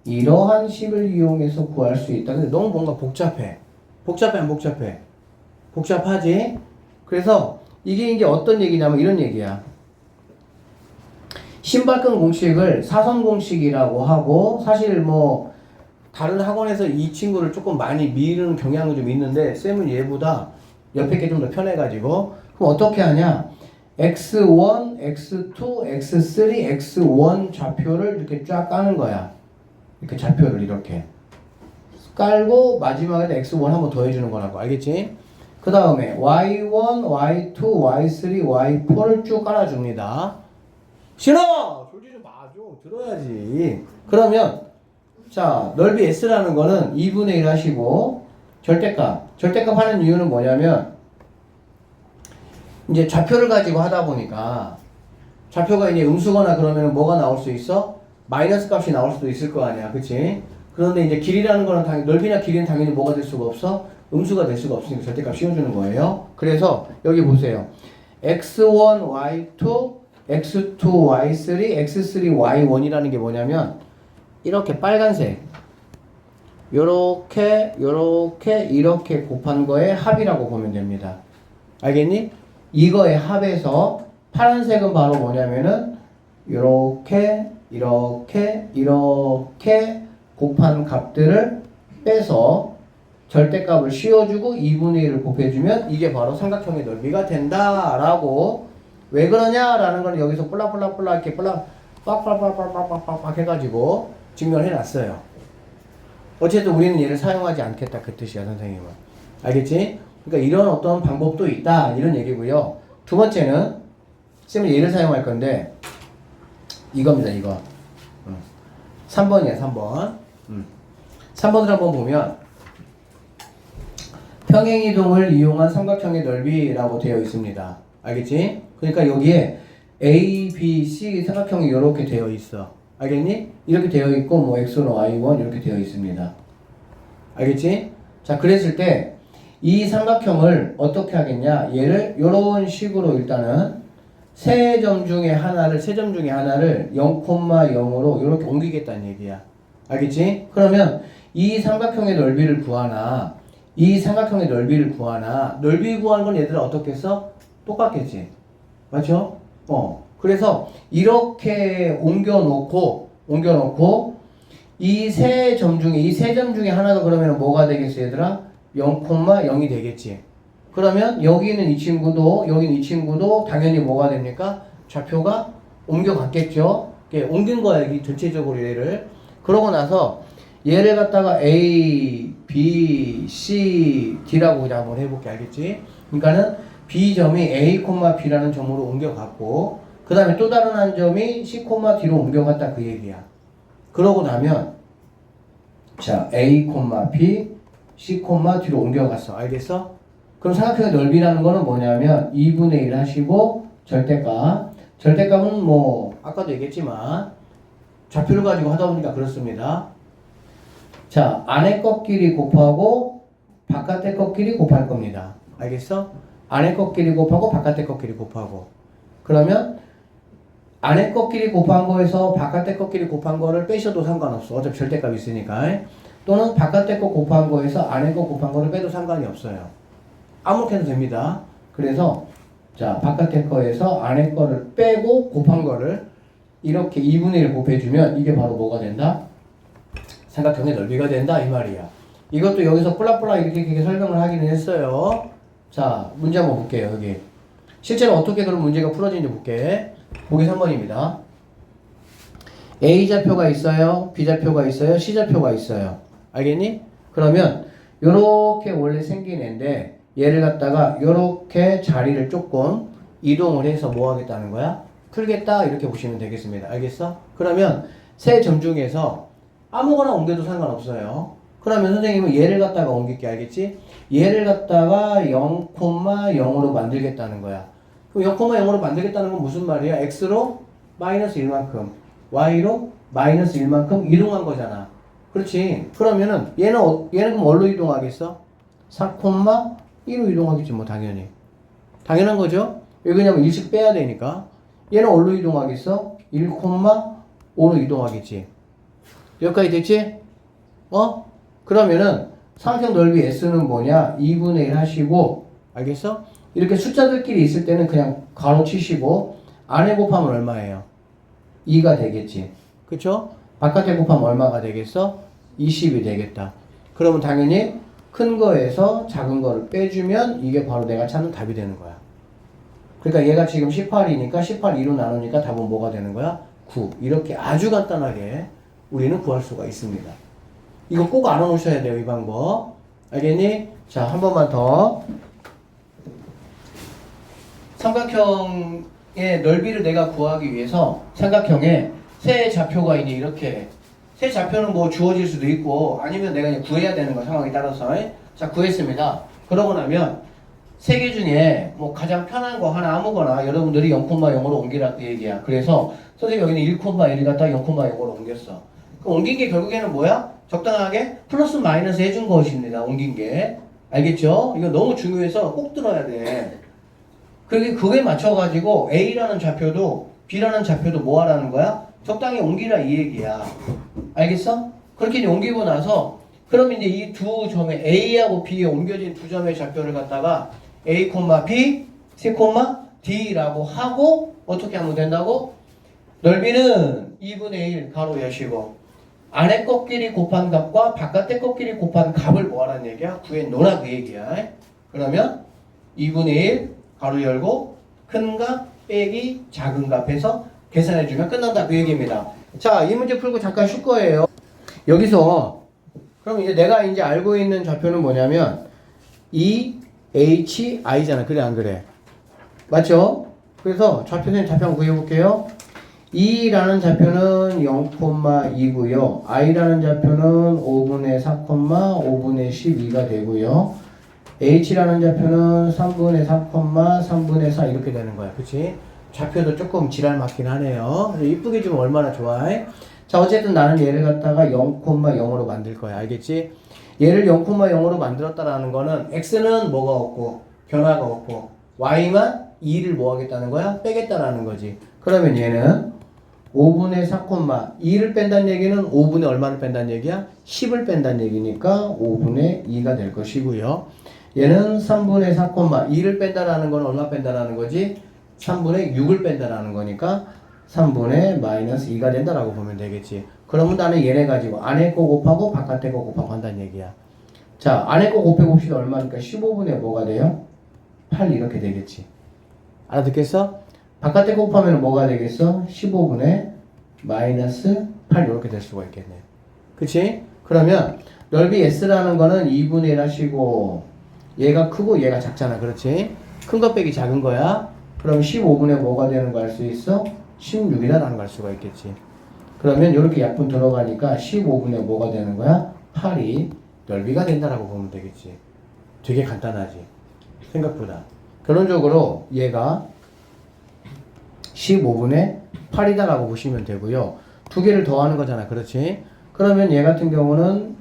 이러한 식을 이용해서 구할 수 있다. 근데 너무 뭔가 복잡해. 복잡해 안 복잡해? 복잡하지? 그래서 이게 이제 어떤 얘기냐면 이런 얘기야. 신발끈 공식을 사선 공식이라고 하고 사실 뭐 다른 학원에서 이 친구를 조금 많이 미루는 경향이 좀 있는데 쌤은 얘보다 옆에 게 좀 더 편해가지고 그럼 어떻게 하냐? x1, x2, x3, x1 좌표를 이렇게 쫙 까는 거야. 이렇게 좌표를 이렇게 깔고 마지막에 x1 한번 더해주는 거라고 알겠지? 그 다음에 y1, y2, y3, y4를 쭉 깔아줍니다. 싫어! 솔직히 좀 봐줘. 들어야지. 그러면 자 넓이 S라는 거는 2분의 1 하시고 절대값 하는 이유는 뭐냐면, 이제 좌표를 가지고 하다 보니까, 좌표가 이제 음수거나 그러면 뭐가 나올 수 있어? 마이너스 값이 나올 수도 있을 거 아니야. 그치? 그런데 이제 길이라는 거는 넓이나 길이는 당연히 뭐가 될 수가 없어? 음수가 될 수가 없으니까 절대값 씌워주는 거예요. 그래서 여기 보세요. x1, y2, x2, y3, x3, y1이라는 게 뭐냐면 이렇게 빨간색 요렇게 이렇게 곱한 거의 합이라고 보면 됩니다. 알겠니? 이거의 합에서 파란색은 바로 뭐냐면은 요렇게 곱한 값들을 빼서 절대값을 씌워주고 2분의 1을 곱해주면 이게 바로 삼각형의 넓이가 된다라고. 왜 그러냐라는 건 여기서 뿔락뿔락 이렇게 빡빡빡빡빡빡 해가지고 증명을 해놨어요. 어쨌든 우리는 얘를 사용하지 않겠다 그 뜻이야 선생님은. 알겠지? 그러니까 이런 어떤 방법도 있다 이런 얘기고요. 두 번째는 쌤은 얘를 사용할 건데 이겁니다. 이거 3번이야 3번. 3번을 한번 보면 평행이동을 이용한 삼각형의 넓이라고 되어 있습니다. 알겠지? 그러니까 여기에 A, B, C 삼각형이 이렇게 되어 있어. 알겠니? 이렇게 되어 있고 뭐 X1, Y1 이렇게 되어 있습니다. 알겠지? 자, 그랬을 때 이 삼각형을 어떻게 하겠냐? 얘를 이런 식으로 일단은 세 점 중에 하나를 0,0으로 이렇게 옮기겠다는 얘기야. 알겠지? 그러면 이 삼각형의 넓이를 구하나 넓이 구하는 건 얘들아 어떻게 써? 똑같겠지. 맞죠? 그래서 이렇게 옮겨놓고 이 세 점 중에 하나가 그러면 뭐가 되겠어 얘들아? 0,0이 되겠지. 그러면 여기는 이 친구도 당연히 뭐가 됩니까? 좌표가 옮겨갔겠죠. 옮긴 거야 여기 전체적으로 얘를. 그러고 나서 얘를 갖다가 A, B, C, D라고 그냥 한번 해볼게. 알겠지? 그러니까는 B점이 A, B라는 점으로 옮겨갔고 그 다음에 또 다른 한 점이 C, D로 옮겨갔다 그 얘기야. 그러고 나면 자 A, B, C, D로 옮겨갔어. 알겠어? 그럼 삼각형의 넓이라는 거는 뭐냐면 2분의 1 하시고 절대값은 뭐 아까도 얘기했지만 좌표를 가지고 하다 보니까 그렇습니다. 자, 안에 것끼리 곱하고 바깥의 것끼리 곱할 겁니다. 알겠어? 안에 것끼리 곱하고 바깥의 것끼리 곱하고. 그러면 안에 것끼리 곱한 거에서 바깥의 것끼리 곱한 거를 빼셔도 상관없어. 어차피 절대값 있으니까. 또는 바깥의 것 곱한 거에서 안에 것 곱한 거를 빼도 상관이 없어요. 아무렇게 해도 됩니다. 그래서 자, 바깥의 거에서 안에 거를 빼고 곱한 거를 이렇게 2분의 1 곱해주면 이게 바로 뭐가 된다? 삼각형의 넓이가 된다 이 말이야. 이것도 여기서 뿔락뿔락 이렇게 설명을 하기는 했어요. 자, 문제 한번 볼게요. 여기 실제로 어떻게 그런 문제가 풀어지는지 볼게. 보기 3번입니다. A좌표가 있어요, B좌표가 있어요, C좌표가 있어요. 알겠니? 그러면 요렇게 원래 생긴 애인데 얘를 갖다가 요렇게 자리를 조금 이동을 해서 뭐 하겠다는 거야? 풀겠다 이렇게 보시면 되겠습니다. 알겠어? 그러면 세 점 중에서 아무거나 옮겨도 상관없어요. 그러면 선생님은 얘를 갖다가 옮길게. 알겠지? 얘를 갖다가 0,0으로 만들겠다는 거야. 그럼 0,0으로 만들겠다는 건 무슨 말이야? X로 마이너스 1만큼 Y로 마이너스 1만큼 이동한 거잖아. 그렇지? 그러면은 얘는 그럼 뭘로 이동하겠어? 4,1로 이동하겠지 뭐 당연히. 당연한 거죠? 왜 그러냐면 1씩 빼야 되니까. 얘는 뭘로 이동하겠어? 1,5로 이동하겠지. 여기까지 됐지? 그러면은 삼각형 넓이 S는 뭐냐? 2분의 1 하시고 알겠어? 이렇게 숫자들끼리 있을 때는 그냥 가로 치시고 안에 곱하면 얼마예요? 2가 되겠지. 그쵸? 바깥에 곱하면 얼마가 되겠어? 20이 되겠다. 그러면 당연히 큰 거에서 작은 거를 빼주면 이게 바로 내가 찾는 답이 되는 거야. 그러니까 얘가 지금 18이니까 18 2로 나누니까 답은 뭐가 되는 거야? 9. 이렇게 아주 간단하게 우리는 구할 수가 있습니다. 이거 꼭 알아놓으셔야 돼요, 이 방법. 알겠니? 자, 한 번만 더. 삼각형의 넓이를 내가 구하기 위해서 삼각형에 세 좌표가 이제 이렇게 세 좌표는 뭐 주어질 수도 있고 아니면 내가 그냥 구해야 되는 거야, 상황에 따라서. 자, 구했습니다. 그러고 나면 세 개 중에 뭐 가장 편한 거 하나 아무거나 여러분들이 0,0으로 옮기라 그 얘기야. 그래서 선생님 여기는 1,1 갖다 0,0으로 옮겼어. 그 옮긴 게 결국에는 뭐야? 적당하게 플러스 마이너스 해준 것입니다. 옮긴 게. 알겠죠? 이거 너무 중요해서 꼭 들어야 돼. 그게 맞춰가지고 A라는 좌표도 B라는 좌표도 뭐 하라는 거야? 적당히 옮기라 이 얘기야. 알겠어? 그렇게 이제 옮기고 나서 그럼 이제 이 두 점에 A하고 B에 옮겨진 두 점의 좌표를 갖다가 A, B, C, D라고 하고 어떻게 하면 된다고? 넓이는 2분의 1 가로 여시고 안에 꺾끼리 곱한 값과 바깥에 꺾끼리 곱한 값을 뭐하라는 얘기야? 구해놓으라 그 얘기야. 그러면 2분의 1 가로 열고 큰 값 빼기 작은 값에서 계산해주면 끝난다 그 얘기입니다. 자, 이 문제 풀고 잠깐 쉴 거예요. 여기서 그럼 이제 내가 이제 알고 있는 좌표는 뭐냐면 EHI잖아. 그래 안 그래? 맞죠? 그래서 좌표 선생님 좌표 한번 구해볼게요. E라는 좌표는 0,2고요. I라는 좌표는 5분의 4, 5분의 12가 되고요. H라는 좌표는 3분의 4, 3분의 4 이렇게 되는 거야. 그치? 좌표도 조금 지랄 맞긴 하네요. 이쁘게 주면 얼마나 좋아해? 자, 어쨌든 나는 얘를 갖다가 0,0으로 만들 거야. 알겠지? 얘를 0,0으로 만들었다라는 거는 x는 뭐가 없고 변화가 없고 y만 2를 뭐 하겠다는 거야? 빼겠다라는 거지. 그러면 얘는 5분의 4, 2를 뺀다는 얘기는 5분의 얼마를 뺀다는 얘기야? 10을 뺀다는 얘기니까 5분의 2가 될 것이고요. 얘는 3분의 4, 2를 뺀다라는 건 얼마 뺀다라는 거지? 3분의 6을 뺀다라는 거니까 3분의 마이너스 2가 된다라고 보면 되겠지. 그러면 나는 얘네 가지고 안에 거 곱하고 바깥에 거 곱하고 한다는 얘기야. 자, 안에 거 곱해봅시다. 얼마니까 15분의 뭐가 돼요? 8 이렇게 되겠지. 알아듣겠어? 바깥에 거 곱하면 뭐가 되겠어? 15분의 마이너스 8 이렇게 될 수가 있겠네. 그치? 그러면 넓이 S라는 거는 2분의 1 하시고 얘가 크고 얘가 작잖아. 그렇지? 큰 거 빼기 작은 거야. 그럼 15분의 뭐가 되는 거 알 수 있어? 16이라는 걸 알 수가 있겠지. 그러면 이렇게 약분 들어가니까 15분의 뭐가 되는 거야? 8이 넓이가 된다라고 보면 되겠지. 되게 간단하지. 생각보다. 결론적으로 얘가 15분의 8이다라고 보시면 되고요. 두 개를 더하는 거잖아. 그렇지? 그러면 얘 같은 경우는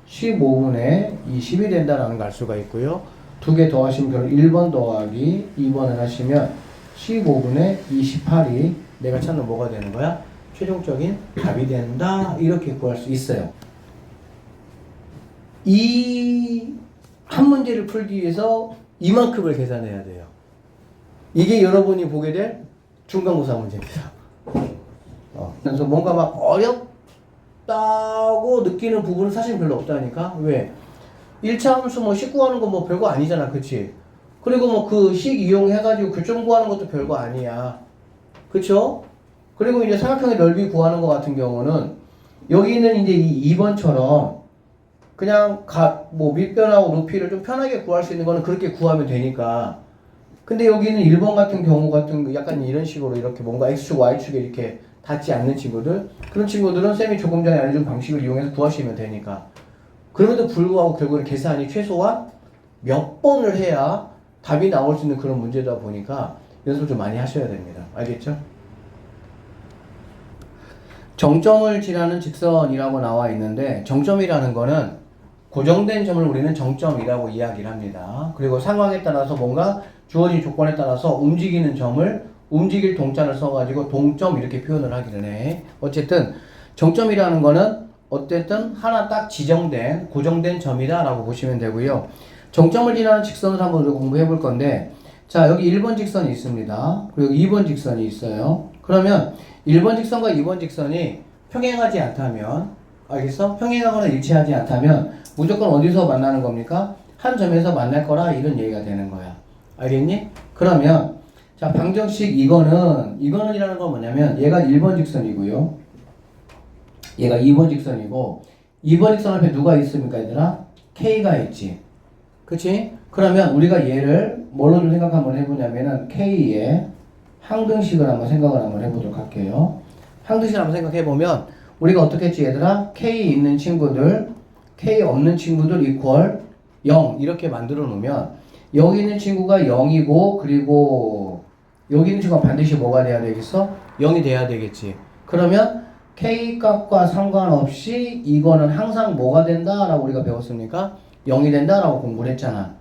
15분의 20이 된다라는 걸 알 수가 있고요. 두 개 더하시면 결국 1번 더하기 2번을 하시면 15분의 28이 내가 찾는 뭐가 되는 거야? 최종적인 답이 된다. 이렇게 구할 수 있어요. 이 한 문제를 풀기 위해서 이만큼을 계산해야 돼요. 이게 여러분이 보게 될 중간고사 문제입니다. 그래서 뭔가 막 어렵다고 느끼는 부분은 사실 별로 없다니까. 왜? 1차 함수 뭐 식 구하는 거 뭐 별거 아니잖아. 그치? 그리고 뭐 그 식 이용해가지고 교점 구하는 것도 별거 아니야. 그쵸? 그리고 이제 삼각형의 넓이 구하는 것 같은 경우는 여기는 이제 이 2번처럼 그냥 뭐 밑변하고 높이를 좀 편하게 구할 수 있는 거는 그렇게 구하면 되니까. 근데 여기는 1번 같은 경우 같은 약간 이런 식으로 이렇게 뭔가 X축, Y축에 이렇게 닿지 않는 친구들, 그런 친구들은 쌤이 조금 전에 알려준 방식을 이용해서 구하시면 되니까. 그럼에도 불구하고 결국은 계산이 최소한 몇 번을 해야 답이 나올 수 있는 그런 문제다 보니까 연습을 좀 많이 하셔야 됩니다. 알겠죠? 정점을 지나는 직선이라고 나와 있는데 정점이라는 거는 고정된 점을 우리는 정점이라고 이야기를 합니다. 그리고 상황에 따라서 뭔가 주어진 조건에 따라서 움직이는 점을 움직일 동자를 써가지고 동점 이렇게 표현을 하기는 해. 어쨌든 정점이라는 거는 어쨌든 하나 딱 지정된 고정된 점이다 라고 보시면 되고요. 정점을 지나는 직선을 한번 우리가 공부해 볼 건데, 자, 여기 1번 직선이 있습니다. 그리고 2번 직선이 있어요. 그러면 1번 직선과 2번 직선이 평행하지 않다면, 알겠어? 평행하거나 일치하지 않다면 무조건 어디서 만나는 겁니까? 한 점에서 만날 거라 이런 얘기가 되는 거야. 알겠니? 그러면 자, 방정식 이거는 이라는 건 뭐냐면 얘가 1번 직선이고요. 얘가 2번 직선이고 2번 직선 앞에 누가 있습니까, 얘들아? K가 있지. 그치? 그러면 우리가 얘를 뭘로 좀 생각 한번 해보냐면은 K의 항등식을 한번 생각을 한번 해보도록 할게요. 항등식을 한번 생각해보면 우리가 어떻게 했지, 얘들아? K 있는 친구들, K 없는 친구들 이퀄 0 이렇게 만들어 놓으면 여기 있는 친구가 0이고 그리고 여기 있는 친구가 반드시 뭐가 돼야 되겠어? 0이 돼야 되겠지. 그러면 k 값과 상관없이 이거는 항상 뭐가 된다 라고 우리가 배웠습니까? 0이 된다 라고 공부를 했잖아.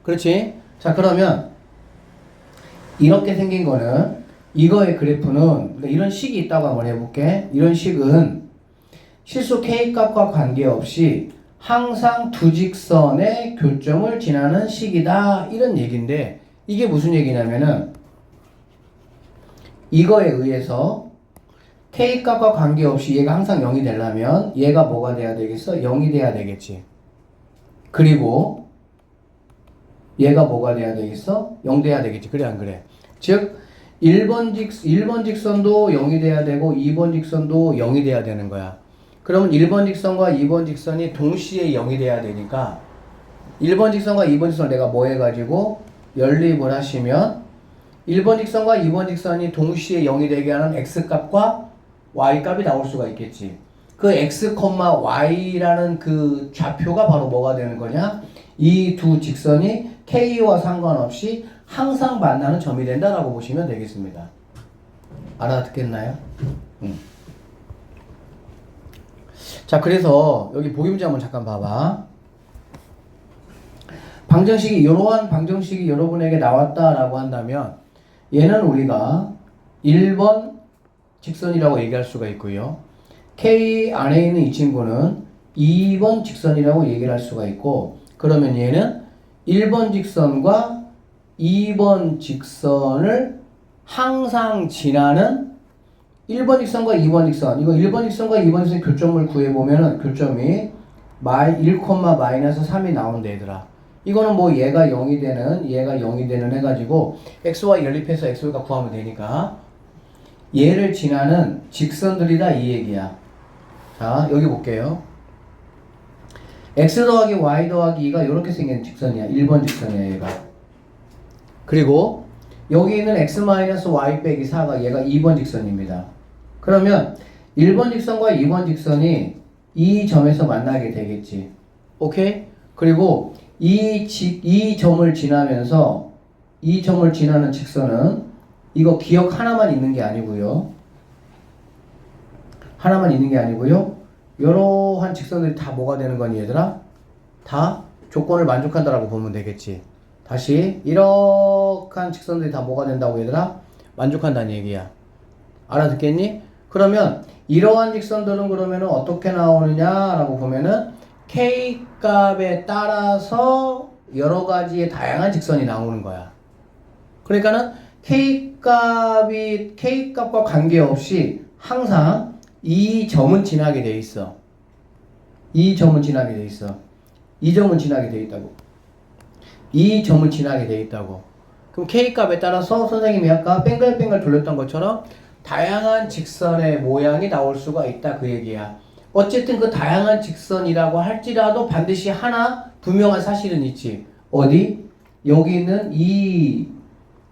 그렇지? 자, 그러면 이렇게 생긴 거는 이거의 그래프는 그러니까 이런 식이 있다고 한번 해볼게. 이런 식은 실수 k 값과 관계없이 항상 두 직선의 교점을 지나는 식이다 이런 얘기인데 이게 무슨 얘기냐면은 이거에 의해서 k 값과 관계없이 얘가 항상 0이 되려면 얘가 뭐가 돼야 되겠어? 0이 돼야 되겠지. 그리고 얘가 뭐가 돼야 되겠어? 0 돼야 되겠지. 그래 안 그래? 즉 1번 직선도 0이 돼야 되고 2번 직선도 0이 돼야 되는 거야. 그러면 1번 직선과 2번 직선이 동시에 0이 돼야 되니까 1번 직선과 2번 직선을 내가 뭐 해가지고 연립을 하시면 1번 직선과 2번 직선이 동시에 0이 되게 하는 x값과 y값이 나올 수가 있겠지. 그 x, y라는 그 좌표가 바로 뭐가 되는 거냐? 이 두 직선이 k와 상관없이 항상 만나는 점이 된다라고 보시면 되겠습니다. 알아듣겠나요? 자, 그래서 여기 보기 문제 한번 잠깐 봐봐. 방정식이 이러한 방정식이 여러분에게 나왔다라고 한다면 얘는 우리가 1번 직선이라고 얘기할 수가 있고요. K 안에 있는 이 친구는 2번 직선이라고 얘기를 할 수가 있고 그러면 얘는 1번 직선과 2번 직선을 항상 지나는 1번 직선과 2번 직선 이거 1번 직선과 2번 직선 교점을 구해보면은 교점이 1,-3이 나온다 얘들아. 이거는 뭐 얘가 0이 되는 해가지고 xy 연립해서 xy가 구하면 되니까 얘를 지나는 직선들이다 이 얘기야. 자 여기 볼게요. x 더하기 y 더하기 2가 이렇게 생긴 직선이야. 1번 직선이야 얘가. 그리고 여기 있는 x-y 빼기 4가 얘가 2번 직선입니다. 그러면 1번 직선과 2번 직선이 이 점에서 만나게 되겠지. 오케이? 그리고 이 점을 지나면서 이 점을 지나는 직선은 이거 기억 하나만 있는 게 아니고요. 이러한 직선들이 다 뭐가 되는 거니 얘들아? 다 조건을 만족한다라고 보면 되겠지. 다시 이러한 직선들이 다 뭐가 된다고 얘들아? 만족한다는 얘기야. 알아듣겠니? 그러면 이러한 직선들은 그러면은 어떻게 나오느냐라고 보면은 k 값에 따라서 여러 가지의 다양한 직선이 나오는 거야. 그러니까는 k 값과 관계없이 항상 이 점은 지나게 돼 있어. 이 점은 지나게 돼 있다고. 그럼 k 값에 따라서 선생님이 아까 뱅글뱅글 돌렸던 것처럼 다양한 직선의 모양이 나올 수가 있다 그 얘기야. 어쨌든 그 다양한 직선이라고 할지라도 반드시 하나 분명한 사실은 있지. 어디? 여기 있는 이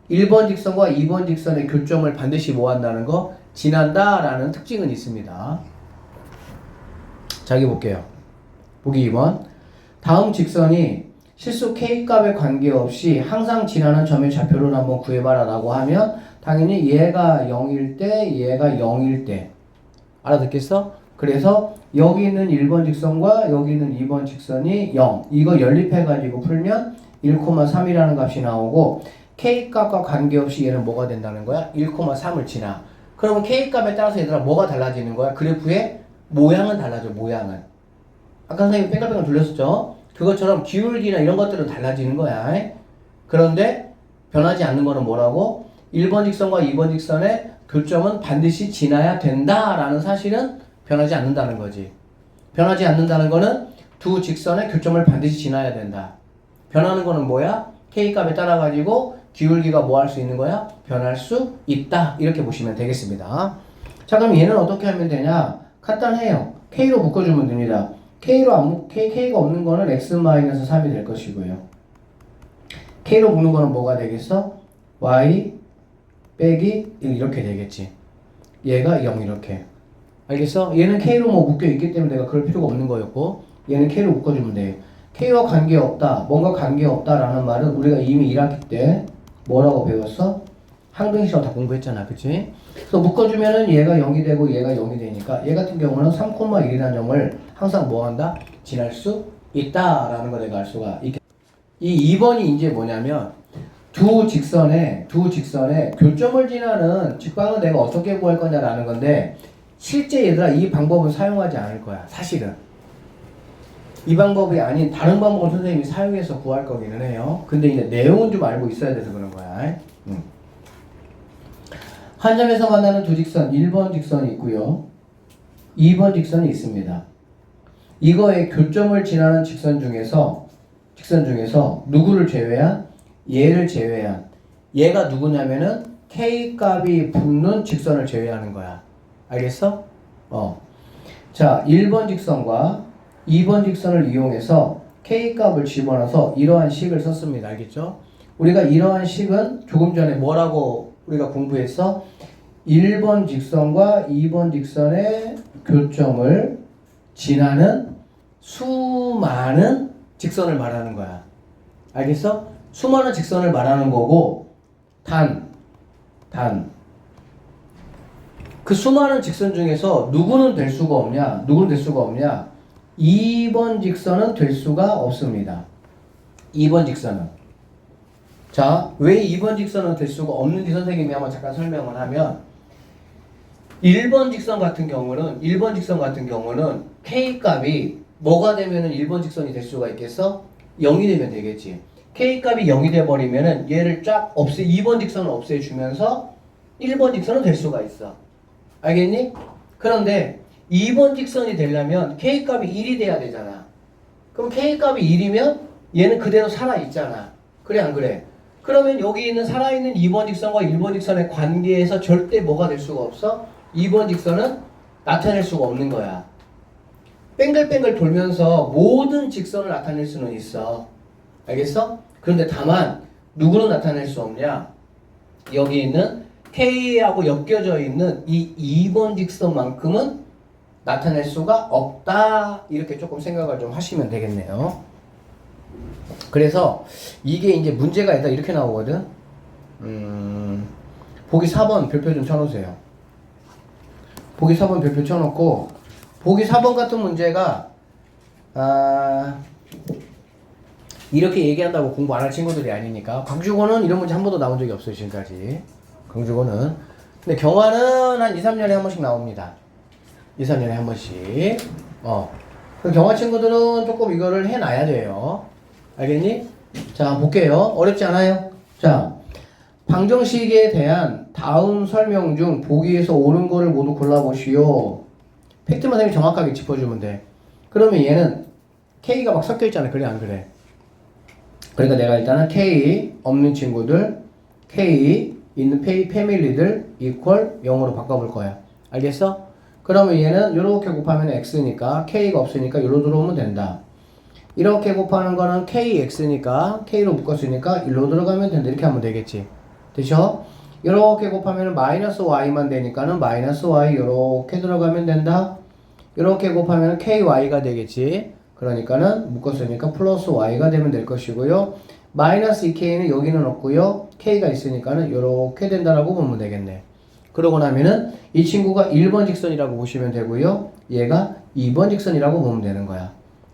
1번 직선과 2번 직선의 교점을 반드시 뭐 한다는 거? 지난다라는 특징은 있습니다. 자, 여기 볼게요. 보기 2번. 다음 직선이 실수 k값에 관계없이 항상 지나는 점의 좌표를 한번 구해봐라 라고 하면 당연히 얘가 0일 때 얘가 0일 때 알아듣겠어? 그래서 여기 있는 1번 직선과 여기 있는 2번 직선이 0 이거 연립해가지고 풀면 1,3이라는 값이 나오고 k값과 관계없이 얘는 뭐가 된다는 거야? 1,3을 지나. 그러면 k값에 따라서 얘들아 뭐가 달라지는 거야? 그래프의 모양은 달라져. 모양은 아까 선생님이 뺑글뺑글 돌렸었죠? 그것처럼 기울기나 이런 것들은 달라지는 거야. 그런데 변하지 않는 거는 뭐라고? 1번 직선과 2번 직선의 교점은 반드시 지나야 된다라는 사실은 변하지 않는다는 거지. 변하지 않는다는 거는 두 직선의 교점을 반드시 지나야 된다. 변하는 거는 뭐야? k값에 따라 가지고 기울기가 뭐 할 수 있는 거야? 변할 수 있다. 이렇게 보시면 되겠습니다. 자, 그럼 얘는 어떻게 하면 되냐? 간단해요. k로 묶어주면 됩니다. k가 없는 거는 x-3이 될 것이고요. k로 묶는 거는 뭐가 되겠어? y 빼기 1 이렇게 되겠지. 얘가 0 이렇게. 알겠어? 얘는 k로 뭐 묶여 있기 때문에 내가 그럴 필요가 없는 거였고 얘는 k로 묶어주면 돼요. K와 관계없다, 뭔가 관계없다라는 말은 우리가 이미 1학기 때 뭐라고 배웠어? 항등식이라고 다 공부했잖아, 그치? 그래서 묶어주면은 얘가 0이 되고 얘가 0이 되니까 얘 같은 경우는 3,1이라는 점을 항상 뭐 한다? 지날 수 있다라는 거 내가 알 수가 있겠다. 이 2번이 이제 뭐냐면 두 직선에 교점을 지나는 직방은 내가 어떻게 구할 거냐라는 건데 실제 얘들아 이 방법은 사용하지 않을 거야, 사실은. 이 방법이 아닌 다른 방법을 선생님이 사용해서 구할 거기는 해요. 근데 이제 내용은 좀 알고 있어야 돼서 그런 거야. 한 점에서 만나는 두 직선, 1번 직선이 있고요. 2번 직선이 있습니다. 이거의 교점을 지나는 직선 중에서 누구를 제외한? 얘를 제외한. 얘가 누구냐면은 K 값이 붙는 직선을 제외하는 거야. 알겠어? 자, 1번 직선과 2번 직선을 이용해서 K 값을 집어넣어서 이러한 식을 썼습니다. 알겠죠? 우리가 이러한 식은 조금 전에 뭐라고 우리가 공부했어? 1번 직선과 2번 직선의 교점을 지나는 수많은 직선을 말하는 거야. 알겠어? 수많은 직선을 말하는 거고 그 수많은 직선 중에서 누구는 될 수가 없냐? 2번 직선은 될 수가 없습니다. 2번 직선은. 자, 왜 2번 직선은 될 수가 없는지 선생님이 한번 잠깐 설명을 하면 1번 직선 같은 경우는 K 값이 뭐가 되면은 1번 직선이 될 수가 있겠어? 0이 되면 되겠지. K 값이 0이 돼 버리면은 얘를 쫙 2번 직선을 없애주면서 1번 직선은 될 수가 있어. 알겠니? 그런데 2번 직선이 되려면 K 값이 1이 돼야 되잖아. 그럼 K 값이 1이면 얘는 그대로 살아있잖아. 그래 안 그래? 그러면 여기 있는 살아있는 2번 직선과 1번 직선의 관계에서 절대 뭐가 될 수가 없어? 2번 직선은 나타낼 수가 없는 거야. 뺑글뺑글 돌면서 모든 직선을 나타낼 수는 있어. 알겠어? 그런데 다만 누구는 나타낼 수 없냐? 여기 있는 K하고 엮여져 있는 이 2번 직선만큼은 나타낼 수가 없다. 이렇게 조금 생각을 좀 하시면 되겠네요. 그래서 이게 이제 문제가 있다 이렇게 나오거든. 보기 4번 별표 좀 쳐놓으세요. 보기 4번 별표 쳐놓고 보기 4번 같은 문제가 이렇게 얘기한다고 공부 안 할 친구들이 아니니까. 광주고는 이런 문제 한 번도 나온 적이 없어요 지금까지. 광주고는. 근데 경화는 한 2, 3년에 한 번씩 나옵니다. 2, 3년에 한 번씩. 그 경화 친구들은 조금 이거를 해놔야 돼요. 알겠니? 자, 볼게요. 어렵지 않아요? 자, 방정식에 대한 다음 설명 중 보기에서 옳은 거를 모두 골라보시오. 팩트만 선생님이 정확하게 짚어주면 돼. 그러면 얘는 K가 막 섞여있잖아. 그래 안 그래? 그러니까 내가 일단은 K 없는 친구들, K 있는 패밀리들 이퀄 0으로 바꿔볼 거야. 알겠어? 그러면 얘는 이렇게 곱하면 X니까 K가 없으니까 이리로 들어오면 된다. 이렇게 곱하는 거는 KX니까 K로 묶었으니까 일로 들어가면 된다. 이렇게 하면 되겠지. 되죠? 이렇게 곱하면 마이너스 Y만 되니까는 마이너스 Y 이렇게 들어가면 된다. 이렇게 곱하면 KY가 되겠지. 그러니까는 묶었으니까 플러스 Y가 되면 될 것이고요. 마이너스 2K는 여기는 없고요. K가 있으니까는 이렇게 된다라고 보면 되겠네. 그러고 나면은 이 친구가 1번 직선이라고 보시면 되고요. 얘가 2번 직선이라고 보면 되는 거야.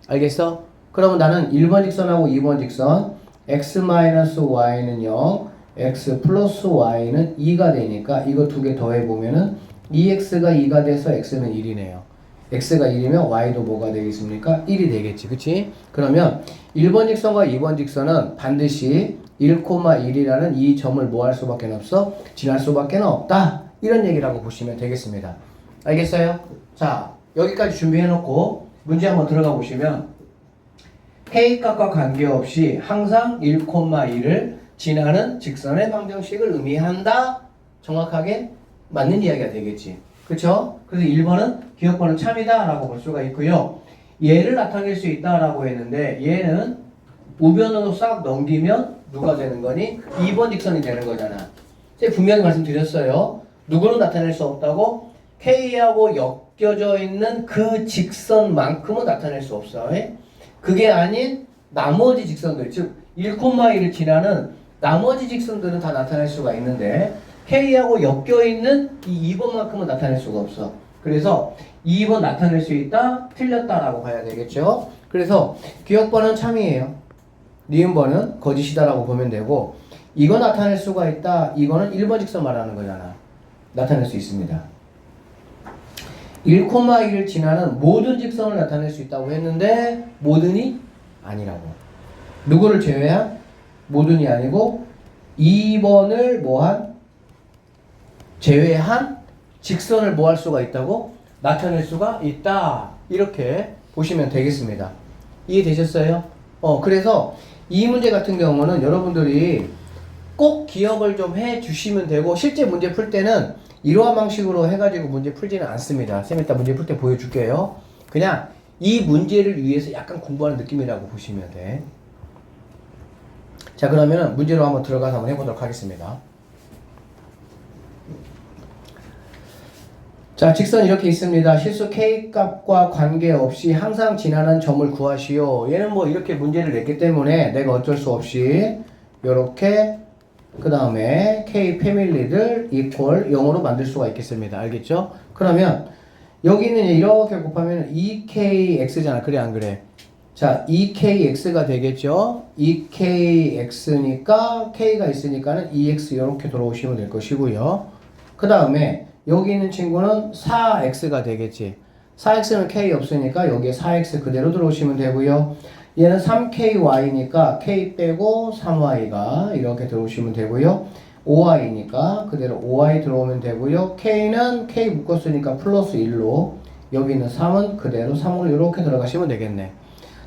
알겠어? 그러면 나는 1번 직선하고 2번 직선 x-y는 0, x 플러스 y는 2가 되니까 이거 두 개 더해보면은 2x가 2가 돼서 x는 1이네요. x가 1이면 y도 뭐가 되겠습니까? 1이 되겠지. 그치? 그러면 1번 직선과 2번 직선은 반드시 1,1이라는 이 점을 뭐 할 수밖에 없어? 지날 수밖에 없다. 이런 얘기라고 보시면 되겠습니다. 알겠어요? 자, 여기까지 준비해놓고 문제 한번 들어가 보시면 K값과 관계없이 항상 1,1을 지나는 직선의 방정식을 의미한다. 정확하게 맞는 이야기가 되겠지. 그쵸? 그래서 1번은 기억번은 참이다 라고 볼 수가 있고요. 얘를 나타낼 수 있다 라고 했는데 얘는 우변으로 싹 넘기면 누가 되는 거니? 2번 직선이 되는 거잖아. 제가 분명히 말씀드렸어요. 누구는 나타낼 수 없다고? K하고 엮여져 있는 그 직선만큼은 나타낼 수 없어. 그게 아닌 나머지 직선들, 즉 1,1을 지나는 나머지 직선들은 다 나타낼 수가 있는데 K하고 엮여있는 이 2번만큼은 나타낼 수가 없어. 그래서 2번 나타낼 수 있다, 틀렸다라고 봐야 되겠죠. 그래서 기억번은 참이에요. 니은번은 거짓이다라고 보면 되고, 이거 나타낼 수가 있다, 이거는 1번 직선 말하는 거잖아. 나타낼 수 있습니다. 1,1을 지나는 모든 직선을 나타낼 수 있다고 했는데 모든이 아니라고. 누구를 제외한? 모든이 아니고 2번을 뭐한? 제외한 직선을 뭐 할 수가 있다고? 나타낼 수가 있다. 이렇게 보시면 되겠습니다. 이해되셨어요? 그래서 이 문제 같은 경우는 여러분들이 꼭 기억을 좀 해 주시면 되고, 실제 문제 풀 때는 이러한 방식으로 해가지고 문제 풀지는 않습니다. 쌤 이따 문제 풀 때 보여줄게요. 그냥 이 문제를 위해서 약간 공부하는 느낌이라고 보시면 돼. 자, 그러면 문제로 한번 들어가서 한번 해보도록 하겠습니다. 자, 직선 이렇게 있습니다. 실수 K 값과 관계없이 항상 지나는 점을 구하시오. 얘는 뭐 이렇게 문제를 냈기 때문에 내가 어쩔 수 없이 이렇게 그 다음에 K 패밀리들 이퀄 0으로 만들 수가 있겠습니다. 알겠죠? 그러면 여기는 이렇게 곱하면 2KX잖아. 그래 안 그래? 자, 2KX가 되겠죠? 2KX니까 K가 있으니까는 2X 이렇게 들어오시면 될 것이고요. 그 다음에 여기 있는 친구는 4X가 되겠지. 4X는 K 없으니까 여기에 4X 그대로 들어오시면 되고요. 얘는 3KY니까 K 빼고 3Y가 이렇게 들어오시면 되고요. 5Y니까 그대로 5Y 들어오면 되고요. K는 K 묶었으니까 플러스 1로, 여기 있는 3은 그대로 3으로 이렇게 들어가시면 되겠네.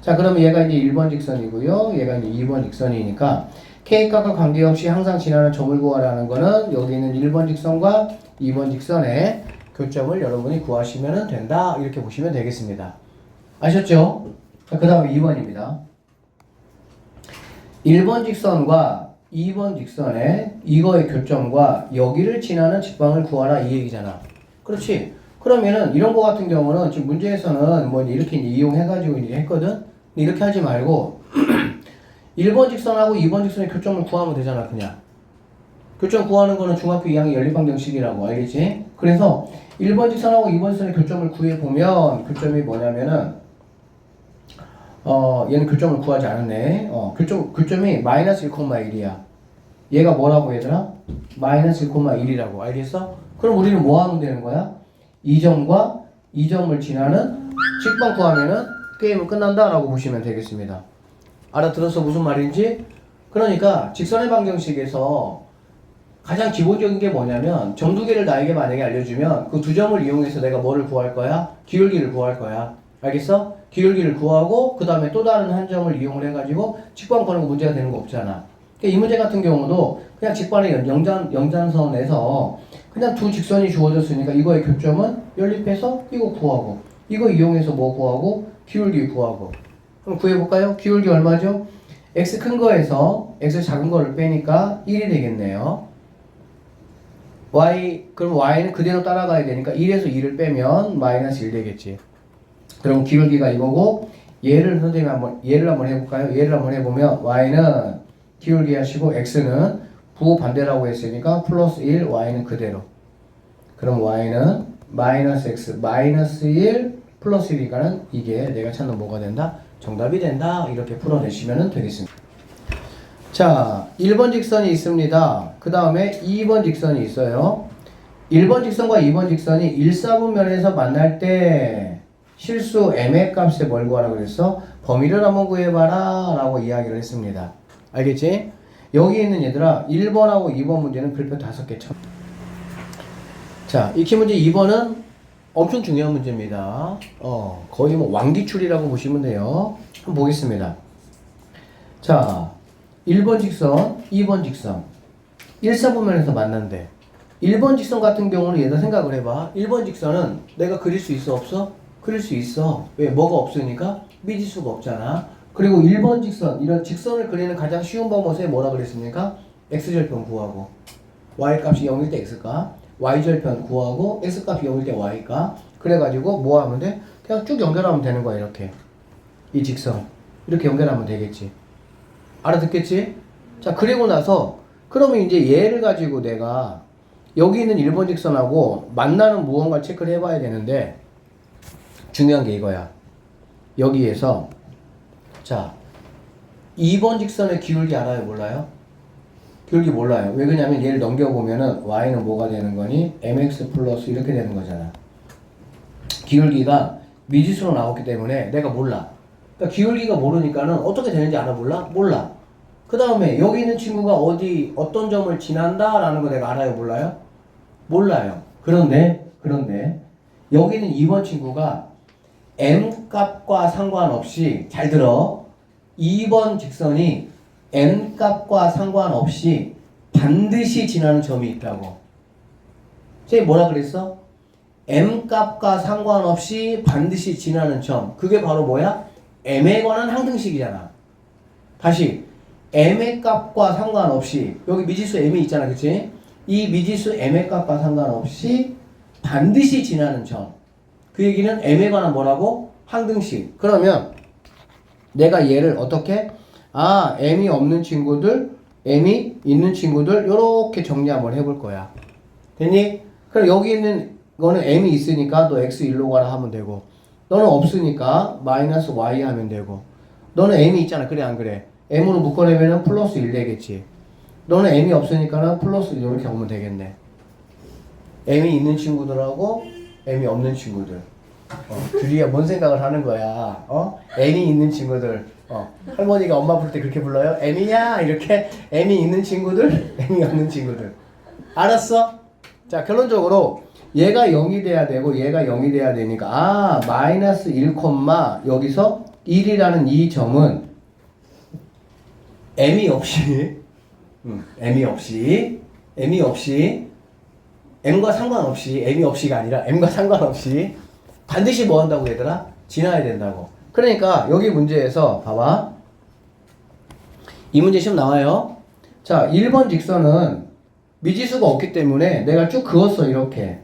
자, 그러면 얘가 이제 1번 직선이고요. 얘가 이제 2번 직선이니까 K값과 관계없이 항상 지나는 점을 구하라는 거는 여기 있는 1번 직선과 2번 직선의 교점을 여러분이 구하시면 된다. 이렇게 보시면 되겠습니다. 아셨죠? 자, 그 다음에 2번입니다. 1번 직선과 2번 직선의 이거의 교점과 여기를 지나는 직방을 구하라 이 얘기잖아. 그렇지? 그러면은 이런 거 같은 경우는 지금 문제에서는 뭐 이렇게 이용해가지고 이제 했거든? 이렇게 하지 말고 1번 직선하고 2번 직선의 교점을 구하면 되잖아, 그냥. 교점 구하는 거는 중학교 2학년 연립방정식이라고, 알겠지? 그래서 1번 직선하고 2번 직선의 교점을 구해보면 교점이 뭐냐면은 얘는 교점을 구하지 않았네. 교점이 마이너스 1,1이야. 얘가 뭐라고 얘들아? 마이너스 1,1이라고. 알겠어? 그럼 우리는 뭐 하면 되는 거야? 이 점과 이 점을 지나는 직방 구하면은 게임은 끝난다라고 보시면 되겠습니다. 알아들었어? 무슨 말인지? 그러니까 직선의 방정식에서 가장 기본적인 게 뭐냐면 정두개를 나에게 만약에 알려주면 그 두 점을 이용해서 내가 뭐를 구할 거야? 기울기를 구할 거야. 알겠어? 기울기를 구하고 그 다음에 또 다른 한 점을 이용을 해가지고 직방 구하는 거 문제가 되는 거 없잖아. 그러니까 이 문제 같은 경우도 그냥 직방의 영장선에서 그냥 두 직선이 주어졌으니까 이거의 교점은 연립해서 이거 구하고, 이거 이용해서 뭐 구하고, 기울기 구하고. 그럼 구해볼까요? 기울기 얼마죠? x 큰 거에서 x 작은 거를 빼니까 1이 되겠네요. 그럼 y는 그대로 따라가야 되니까 1에서 2를 빼면 마이너스 1 되겠지. 그럼 기울기가 이거고, 얘를 한번 해볼까요? 얘를 한번 해보면 y는 기울기 하시고 x는 부호 반대라고 했으니까 플러스 1, y는 그대로. 그럼 y는 마이너스 x, 마이너스 1, 플러스 1이니까는 이게 내가 찾는 뭐가 된다? 정답이 된다. 이렇게 풀어내시면 되겠습니다. 자, 1번 직선이 있습니다. 그 다음에 2번 직선이 있어요. 1번 직선과 2번 직선이 1사분면에서 만날 때 실수 m의 값에 뭘 구하라고 그랬어? 범위를 한번 구해봐라 라고 이야기를 했습니다. 알겠지? 여기 있는 얘들아 1번하고 2번 문제는 글표 5개 쳐. 자, 익히 문제 2번은 엄청 중요한 문제입니다. 거의 뭐 왕기출이라고 보시면 돼요. 한번 보겠습니다. 자, 1번 직선, 2번 직선 1사분면에서 만난대. 1번 직선 같은 경우는 얘들 생각을 해봐. 1번 직선은 내가 그릴 수 있어 없어? 그릴 수 있어. 왜? 뭐가 없으니까? 미지수가 없잖아. 그리고 1번 직선, 이런 직선을 그리는 가장 쉬운 방법에 뭐라 그랬습니까? x절편 구하고 y값이 0일 때 x값, y절편 구하고 x값이 0일 때 y값. 그래가지고 뭐 하면 돼? 그냥 쭉 연결하면 되는 거야. 이렇게 이 직선 이렇게 연결하면 되겠지. 알아듣겠지? 자, 그리고 나서 그러면 이제 얘를 가지고 내가 여기 있는 1번 직선하고 만나는 무언가 체크를 해봐야 되는데 중요한 게 이거야. 여기에서 자 2번 직선의 기울기 알아요? 몰라요? 기울기 몰라요. 왜 그러냐면 얘를 넘겨보면은 y는 뭐가 되는 거니? mx 플러스 이렇게 되는 거잖아. 기울기가 미지수로 나왔기 때문에 내가 몰라. 그러니까 기울기가 모르니까는 어떻게 되는지 알아? 몰라. 그 다음에 여기 있는 친구가 어떤 점을 지난다 라는 거 내가 알아요? 몰라요. 그런데 여기 있는 2번 친구가 m 값과 상관없이 잘 들어. 2번 직선이 n 값과 상관없이 반드시 지나는 점이 있다고. 쟤 뭐라 그랬어? m 값과 상관없이 반드시 지나는 점. 그게 바로 뭐야? m에 관한 항등식이잖아. 다시 m의 값과 상관없이 여기 미지수 m이 있잖아. 그치? 이 미지수 m의 값과 상관없이 반드시 지나는 점. 그 얘기는 m에 관한 뭐라고? 항등식. 그러면 내가 얘를 어떻게? m이 없는 친구들, m이 있는 친구들 요렇게 정리 한번 해볼 거야. 됐니? 그럼 여기 있는 거는 m이 있으니까 너 x1로 가라 하면 되고, 너는 없으니까 마이너스 y 하면 되고, 너는 m이 있잖아. 그래 안 그래? m으로 묶어내면 플러스 1 되겠지. 너는 m이 없으니까는 플러스 이렇게 하면 되겠네. m이 있는 친구들하고 m이 없는 친구들. 둘이야 뭔 생각을 하는 거야? m이 있는 친구들. 할머니가 엄마 부를 때 그렇게 불러요? m이야 이렇게. m이 있는 친구들, m이 없는 친구들. 알았어? 자, 결론적으로 얘가 0이 돼야 되고 얘가 0이 돼야 되니까 마이너스 1, 여기서 1이라는 이 점은 m이 없이 m과 상관없이 m이 없이가 아니라 m과 상관없이 반드시 뭐 한다고 얘들아? 지나야 된다고. 그러니까 여기 문제에서 봐봐. 이 문제 시험 나와요. 자, 1번 직선은 미지수가 없기 때문에 내가 쭉 그었어. 이렇게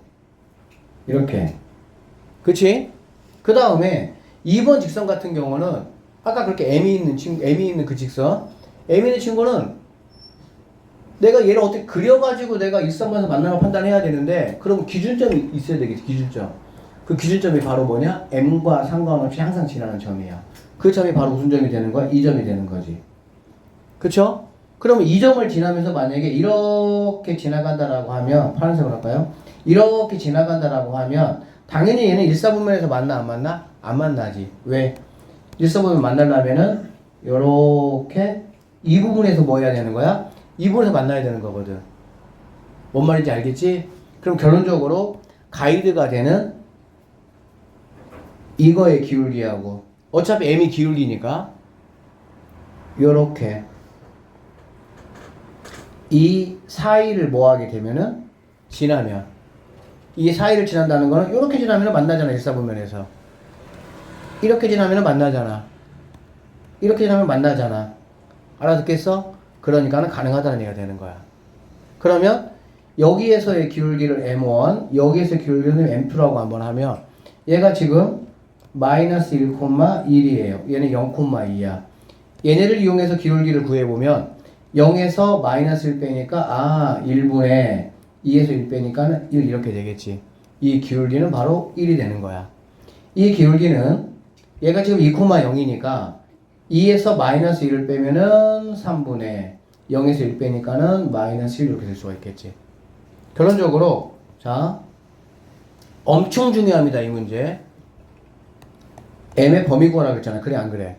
그치? 그 다음에 2번 직선 같은 경우는 아까 그렇게 m이 있는 그 직선, m이 있는 친구는 내가 얘를 어떻게 그려가지고 내가 일선에서 만나는 판단해야 되는데, 그럼 기준점이 있어야 되겠지. 기준점. 그 기준점이 바로 뭐냐? m과 상관없이 항상 지나는 점이야. 그 점이 바로 무슨 점이 되는 거야? 이 점이 되는 거지. 그쵸? 그러면 이 점을 지나면서 만약에 이렇게 지나간다라고 하면, 파란색으로 할까요? 이렇게 지나간다라고 하면 당연히 얘는 일사분면에서 만나 안 만나? 안 만나지. 왜? 일사분면 만나려면은 요렇게 이 부분에서 뭐 해야 되는 거야? 이 부분에서 만나야 되는 거거든. 뭔 말인지 알겠지? 그럼 결론적으로 가이드가 되는 이거의 기울기하고, 어차피 m이 기울기니까 요렇게 이 사이를 뭐 하게 되면은 지나면, 이 사이를 지난다는 거는 이렇게 지나면 만나잖아. 일사분면에서 이렇게 지나면 만나잖아. 이렇게 지나면 만나잖아. 알아듣겠어? 그러니까는 가능하다는 얘기가 되는 거야. 그러면 여기에서의 기울기를 m1, 여기에서의 기울기를 m2라고 한번 하면 얘가 지금 마이너스 1,1이에요. 얘는 0,2야. 얘네를 이용해서 기울기를 구해보면 0에서 마이너스 1 빼니까 1분의 2에서 1 빼니까 1 이렇게 되겠지. 이 기울기는 바로 1이 되는 거야. 이 기울기는 얘가 지금 2,0이니까 2에서 마이너스 1을 빼면은 3분의 0에서 1 빼니까는 마이너스 1 이렇게 될 수가 있겠지. 결론적으로 자, 엄청 중요합니다. 이 문제. m의 범위 구하라고 했잖아. 그래 안 그래?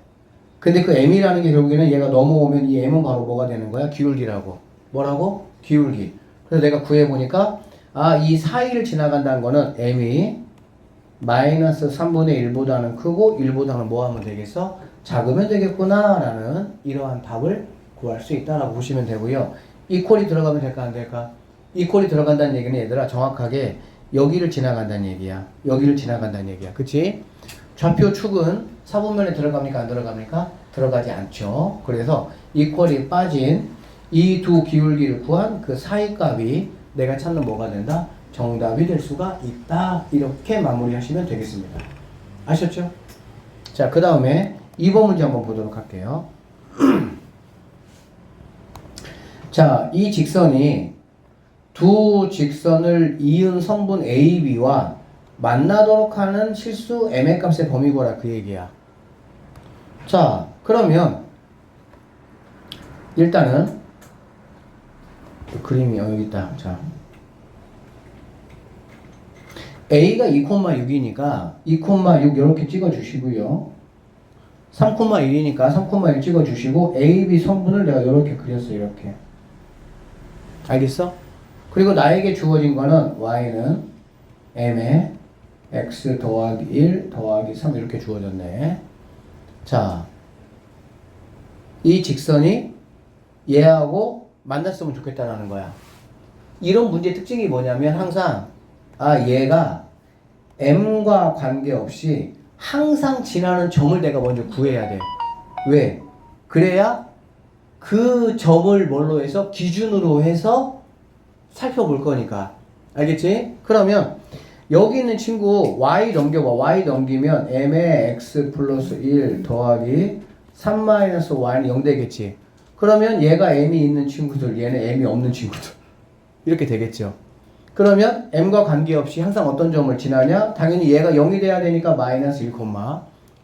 근데 그 m이라는 게 결국에는 얘가 넘어오면 이 m은 바로 뭐가 되는 거야? 기울기라고. 뭐라고? 기울기. 그래서 내가 구해보니까 이 사이를 지나간다는 거는 m이 마이너스 3분의 1보다는 크고 1보다는 뭐 하면 되겠어? 작으면 되겠구나 라는 이러한 답을 구할 수 있다라고 보시면 되고요. 이퀄이 들어가면 될까 안 될까? 이퀄이 들어간다는 얘기는 얘들아 정확하게 여기를 지나간다는 얘기야. 여기를 지나간다는 얘기야. 그치? 좌표 축은 사분면에 들어갑니까 안 들어갑니까? 들어가지 않죠. 그래서 이퀄이 빠진 이 두 기울기를 구한 그 사이 값이 내가 찾는 뭐가 된다? 정답이 될 수가 있다. 이렇게 마무리하시면 되겠습니다. 아셨죠? 자, 그 다음에 2번 문제 한번 보도록 할게요. 자, 이 직선이 두 직선을 이은 성분 A, B와 만나도록 하는 실수 m의 값의 범위고라 그 얘기야. 자, 그러면 일단은 그림이 여기 있다. 자, A가 2,6이니까 2,6 이렇게 찍어주시고요. 3,1이니까 3,1 찍어주시고 A, B 성분을 내가 이렇게 그렸어요. 이렇게. 알겠어? 그리고 나에게 주어진 거는 y는 m에 x 더하기 1 더하기 3 이렇게 주어졌네. 자, 이 직선이 얘하고 만났으면 좋겠다라는 거야. 이런 문제의 특징이 뭐냐면 항상 얘가 m과 관계없이 항상 지나는 점을 내가 먼저 구해야 돼. 왜? 그래야 그 점을 뭘로 해서 기준으로 해서 살펴볼 거니까. 알겠지? 그러면 여기 있는 친구 y 넘겨봐. y 넘기면 m의 x 플러스 1 더하기 3 마이너스 y는 0 되겠지. 그러면 얘가 m이 있는 친구들, 얘는 m이 없는 친구들. 이렇게 되겠죠. 그러면 m과 관계없이 항상 어떤 점을 지나냐? 당연히 얘가 0이 돼야 되니까 마이너스 1,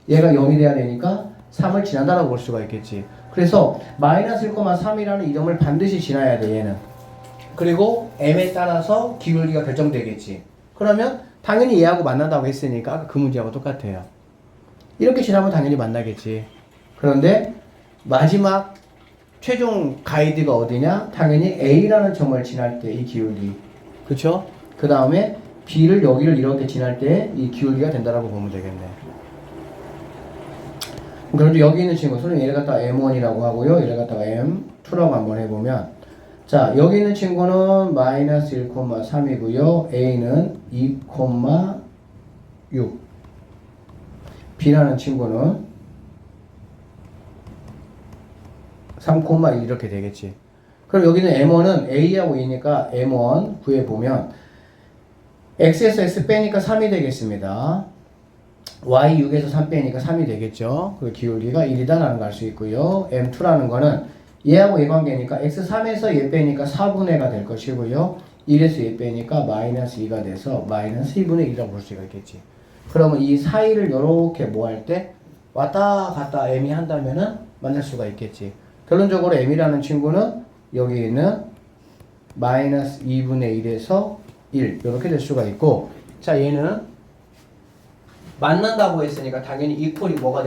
얘가 0이 돼야 되니까 3을 지난다라고 볼 수가 있겠지. 그래서 마이너스 1,3이라는 이 점을 반드시 지나야 돼, 얘는. 그리고 m에 따라서 기울기가 결정되겠지. 그러면 당연히 얘하고 만난다고 했으니까 아까 그 문제하고 똑같아요. 이렇게 지나면 당연히 만나겠지. 그런데 마지막 최종 가이드가 어디냐? 당연히 A라는 점을 지날 때 이 기울기. 그쵸? 그 다음에 B를 여기를 이렇게 지날 때 이 기울기가 된다라고 보면 되겠네. 그래도 여기 있는 친구, 선생님 얘를 갖다가 M1이라고 하고요. 얘를 갖다가 M2라고 한번 해보면, 자, 여기 있는 친구는 마이너스 1,3이고요. A는 2,6. B라는 친구는 3,1 이렇게 되겠지. 그럼 여기는 M1은 A하고 E니까 M1 구해보면 X에서 X 빼니까 3이 되겠습니다. Y 6에서 3 빼니까 3이 되겠죠. 그 기울기가 1이다라는 걸 알 수 있고요. M2라는 거는 얘하고 얘 관계니까 X3에서 얘 빼니까 4분의 가 될 것이고요. 1에서 얘 빼니까 마이너스 2가 돼서 마이너스 2분의 1이라고 볼 수가 있겠지. 그러면 이 사이를 이렇게 뭐 할 때 왔다 갔다 M이 한다면은 만날 수가 있겠지. 결론적으로 M이라는 친구는 여기 있는 마이너스 2분의 1에서 1 이렇게 될 수가 있고, 자, 얘는 만난다고 했으니까 당연히 이퀄이 뭐가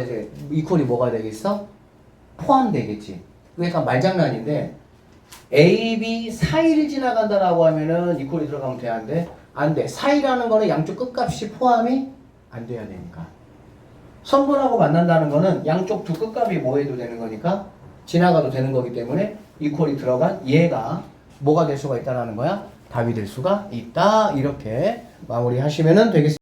되겠어? 포함되겠지. 그게 다 말장난인데 A, B 사이를 지나간다라고 하면은 이퀄이 들어가면 되는데 안 돼. 사이라는 거는 양쪽 끝값이 포함이 안 돼야 되니까. 성분하고 만난다는 거는 양쪽 두 끝값이 뭐 해도 되는 거니까 지나가도 되는 거기 때문에 이퀄이 들어간 얘가 뭐가 될 수가 있다라는 거야? 답이 될 수가 있다. 이렇게 마무리하시면은 되겠습니다.